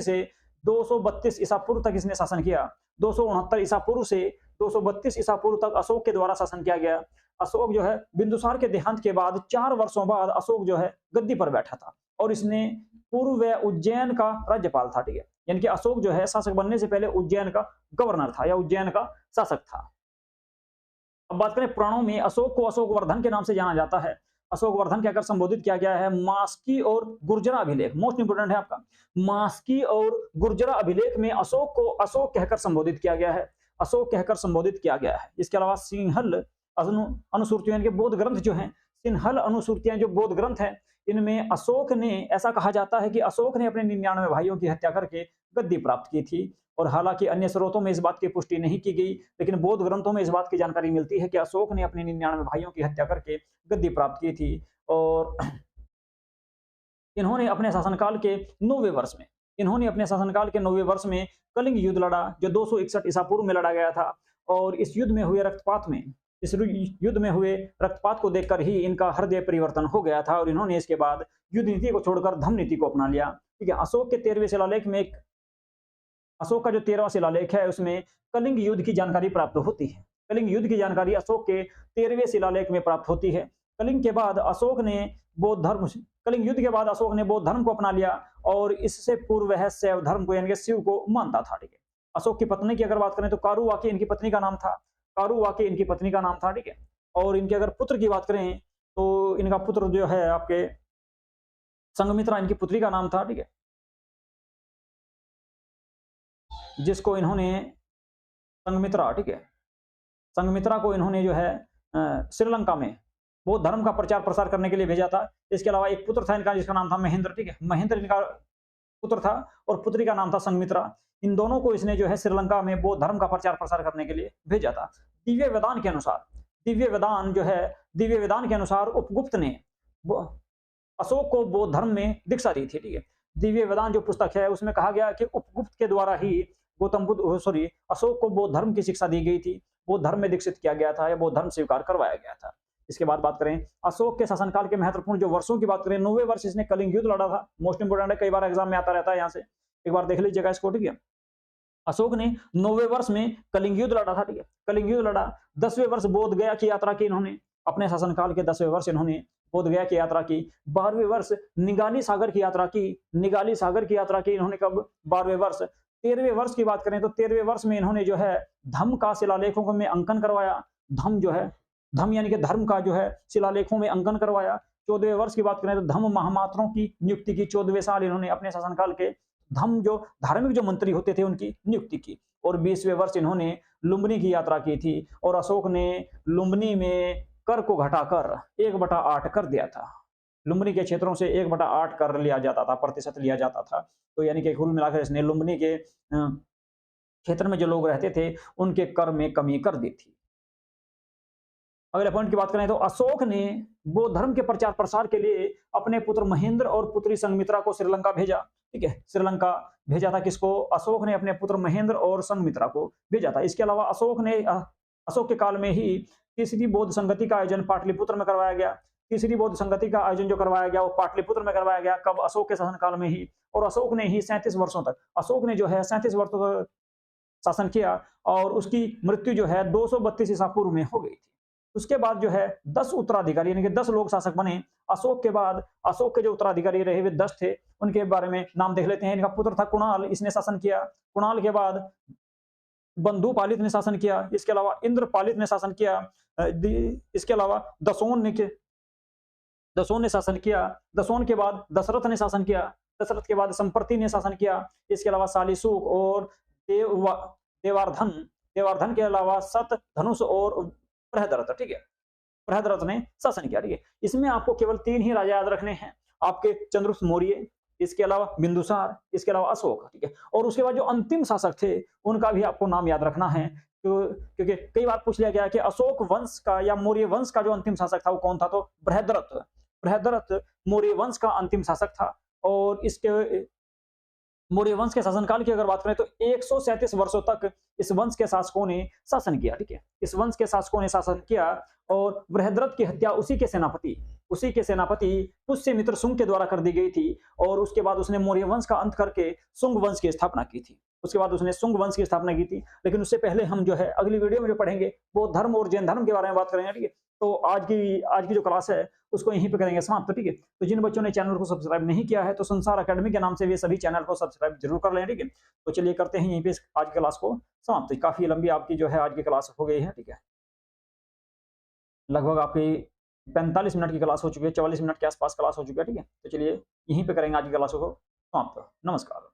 से 232 ईसा पूर्व तक इसने शासन किया। 269 ईसा पूर्व से 232 ईसा पूर्व तक अशोक के द्वारा शासन किया गया। अशोक जो है बिंदुसार के देहांत के बाद 4 वर्षों बाद अशोक जो है गद्दी पर बैठा था, और इसने पूर्व उज्जैन का राज्यपाल था, ठीक है। यानी कि अशोक जो है शासक बनने से पहले उज्जैन का गवर्नर था या उज्जैन का शासक था। अब बात करें पुराणों में, अशोक को अशोकवर्धन के नाम से जाना जाता है। अशोकवर्धन कहकर संबोधित किया गया है। मास्की और गुर्जरा अभिलेख मोस्ट इंपोर्टेंट है आपका। मास्की और गुर्जरा अभिलेख में अशोक को अशोक कहकर संबोधित किया गया है, अशोक कहकर संबोधित किया गया है। इसके अलावा सिंहल अनुसूर्तियां के बौद्ध ग्रंथ जो हैं, सिंहल अनुसूर्तियां जो बौद्ध ग्रंथ हैं, इनमें अशोक ने, ऐसा कहा जाता है कि अशोक ने अपने 99 भाइयों की हत्या करके गद्दी प्राप्त की थी। और हालांकि अन्य स्रोतों में इस बात की पुष्टि नहीं की गई, लेकिन बौद्ध ग्रंथों में इस बात की जानकारी मिलती है कि अशोक ने अपने 99 भाइयों की हत्या करके गद्दी प्राप्त की थी। और इन्होंने अपने शासनकाल के 9वें वर्ष में कलिंग युद्ध लड़ा, जो 261 ईसा पूर्व में लड़ा गया था। और इस युद्ध में हुए रक्तपात को देखकर ही इनका हृदय परिवर्तन हो गया था, और इन्होंने इसके बाद युद्ध नीति को छोड़कर धम्म नीति को अपना लिया, ठीक है। अशोक के 13वें शिलालेख में, अशोक का जो 13वां शिलालेख है, उसमें कलिंग युद्ध की जानकारी प्राप्त होती है। कलिंग युद्ध की जानकारी अशोक के 13वें शिलालेख में प्राप्त होती है। कलिंग के बाद अशोक ने बौद्ध धर्म कलिंग युद्ध के बाद अशोक ने बौद्ध धर्म को अपना लिया और इससे पूर्व वह शैव धर्म को यानी कि शिव को मानता था। ठीक है, अशोक की पत्नी की अगर बात करें तो कारुवाकी इनकी पत्नी का नाम था। कारुवाकी इनकी पत्नी का नाम था। ठीक है, और इनके अगर पुत्र की बात करें तो इनका पुत्र जो है आपके संघमित्रा इनकी पुत्री का नाम था। ठीक है, जिसको इन्होंने संघमित्रा, ठीक है, संघमित्रा को इन्होंने जो है श्रीलंका में बौद्ध धर्म का प्रचार प्रसार करने के लिए भेजा था। इसके अलावा एक पुत्र था इनका जिसका नाम था महेंद्र। ठीक है, महेंद्र इनका पुत्र था और पुत्री का नाम था संघमित्रा। इन दोनों को इसने जो है श्रीलंका में बौद्ध धर्म का प्रचार प्रसार करने के लिए भेजा था। दिव्य वेदान के अनुसार, दिव्य वेदान जो है, दिव्य वेदान के अनुसार उपगुप्त ने अशोक को बौद्ध धर्म में दीक्षा दी थी। ठीक है, दिव्य वेदान जो पुस्तक है उसमें कहा गया कि उपगुप्त के द्वारा ही अशोक को बौद्ध धर्म की शिक्षा दी गई थी, बौद्ध धर्म में दीक्षित किया गया था या बौद्ध धर्म स्वीकार करवाया गया था। इसके बाद बात करें अशोक के शासनकाल के महत्वपूर्ण जो वर्षों की बात करें, 90 वर्ष इसने कलिंग युद्ध लड़ा था। मोस्ट इंपोर्टेंट है, कई बार एग्जाम में आता रहता है, यहाँ से एक बार देख लीजिएगा इसको। ठीक है, अशोक ने 90 वर्ष में कलिंग युद्ध लड़ा था। ठीक है, कलिंग युद्ध लड़ा। 10वें वर्ष बोध गया की यात्रा की इन्होंने, अपने शासनकाल के 10वें वर्ष इन्होंने बोध गया की यात्रा की। 12वें वर्ष निगाली सागर की यात्रा की, निगाली सागर की यात्रा की इन्होंने कब, 12वें वर्ष। 13वें वर्ष की बात करें तो 13वें वर्ष में इन्होंने जो है धम्म का शिलालेखों में अंकन करवाया। धम्म जो है, धम्म यानी कि धर्म का जो है शिलालेखों में अंकन करवाया। 14वें वर्ष की बात करें तो धम्म महामात्रों की नियुक्ति की। 14वें साल इन्होंने अपने शासनकाल के धम्म जो धार्मिक जो मंत्री होते थे उनकी नियुक्ति की। और 20वें वर्ष इन्होंने लुम्बिनी की यात्रा की थी और अशोक ने लुम्बिनी में कर को घटाकर 1/8 कर दिया था। लुम्बिनी के क्षेत्रों से 1/8 कर लिया जाता था, प्रतिशत लिया जाता था। तो यानी कि कुल मिलाकर इसने लुम्बिनी के क्षेत्र में जो लोग रहते थे उनके कर में कमी कर दी थी। अगले पॉइंट की बात करें तो अशोक ने बौद्ध धर्म के प्रचार प्रसार के लिए अपने पुत्र महेंद्र और पुत्री संघमित्रा को श्रीलंका भेजा। ठीक है, श्रीलंका भेजा था किसको, अशोक ने अपने पुत्र महेंद्र और संघमित्रा को भेजा था। इसके अलावा अशोक के काल में ही तीसरी बौद्ध संगति का आयोजन पाटलिपुत्र में करवाया गया। तीसरी बौद्ध संगति का आयोजन जो करवाया गया वो पाटलिपुत्र में करवाया गया। कब, अशोक के शासनकाल में ही। और अशोक ने ही 37 वर्षों तक, अशोक ने जो है 37 वर्षों तक शासन किया और उसकी मृत्यु जो है 232 ईसा पूर्व में हो गई थी। उसके बाद जो है 10 उत्तराधिकारी यानी कि 10 लोग शासक बने। अशोक के बाद अशोक के जो उत्तराधिकारी रहे वे 10 थे। उनके बारे में नाम देख लेते हैं। इनका पुत्र था कुणाल, इसने शासन किया। कुणाल के बाद बंधुपालित ने शासन किया। इसके अलावा इंद्रपालित ने शासन किया। इसके अलावा दसोन ने शासन किया। दसोन के बाद दशरथ ने शासन किया। दशरथ के बाद संप्रति ने शासन किया। इसके अलावा शालीसुक और देवार्धन के अलावा सत, धनुष और बृहद्रथ। ठीक है, बृहद्रथ ने शासन किया। ठीक है, इसमें आपको केवल 3 ही राजा याद रखने हैं, आपके चंद्रगुप्त मौर्य, इसके अलावा बिंदुसार, इसके अलावा अशोक। ठीक है, और उसके बाद जो अंतिम शासक थे उनका भी आपको नाम याद रखना है। तो क्योंकि कई बार पूछ लिया गया कि अशोक वंश का या मौर्य वंश का जो अंतिम शासक था वो कौन था, तो बृहद्रथ मौर्य वंश का अंतिम शासक था। और इसके मौर्य वंश के शासनकाल की अगर बात करें तो 137 वर्षों तक इस वंश के शासकों ने शासन किया। ठीक है, इस वंश के शासकों ने शासन किया और बृहद्रथ की हत्या उसी के सेनापति पुष्यमित्र शुंग के द्वारा कर दी गई थी। और उसके बाद उसने मौर्य वंश का अंत करके शुंग वंश की स्थापना की थी। उसके बाद उसने शुंग वंश की स्थापना की थी। लेकिन उससे पहले हम जो है अगली वीडियो में जो पढ़ेंगे बौद्ध धर्म और जैन धर्म के बारे में बात करेंगे। ठीक है, तो आज की जो क्लास है उसको यहीं पे करेंगे समाप्त। ठीक है, तो जिन बच्चों ने चैनल को सब्सक्राइब नहीं किया है तो संसार अकेडमी के नाम से भी सभी चैनल को सब्सक्राइब जरूर कर लें। ठीक है, तो चलिए करते हैं यहीं पे आज की क्लास को समाप्त। काफी लंबी आपकी जो है आज की क्लास हो गई है। ठीक है, लगभग आपकी 45 मिनट की क्लास हो चुकी है, 44 मिनट के आसपास क्लास हो चुकी है। ठीक है, तो चलिए यहीं पे करेंगे आज की क्लास को समाप्त। नमस्कार।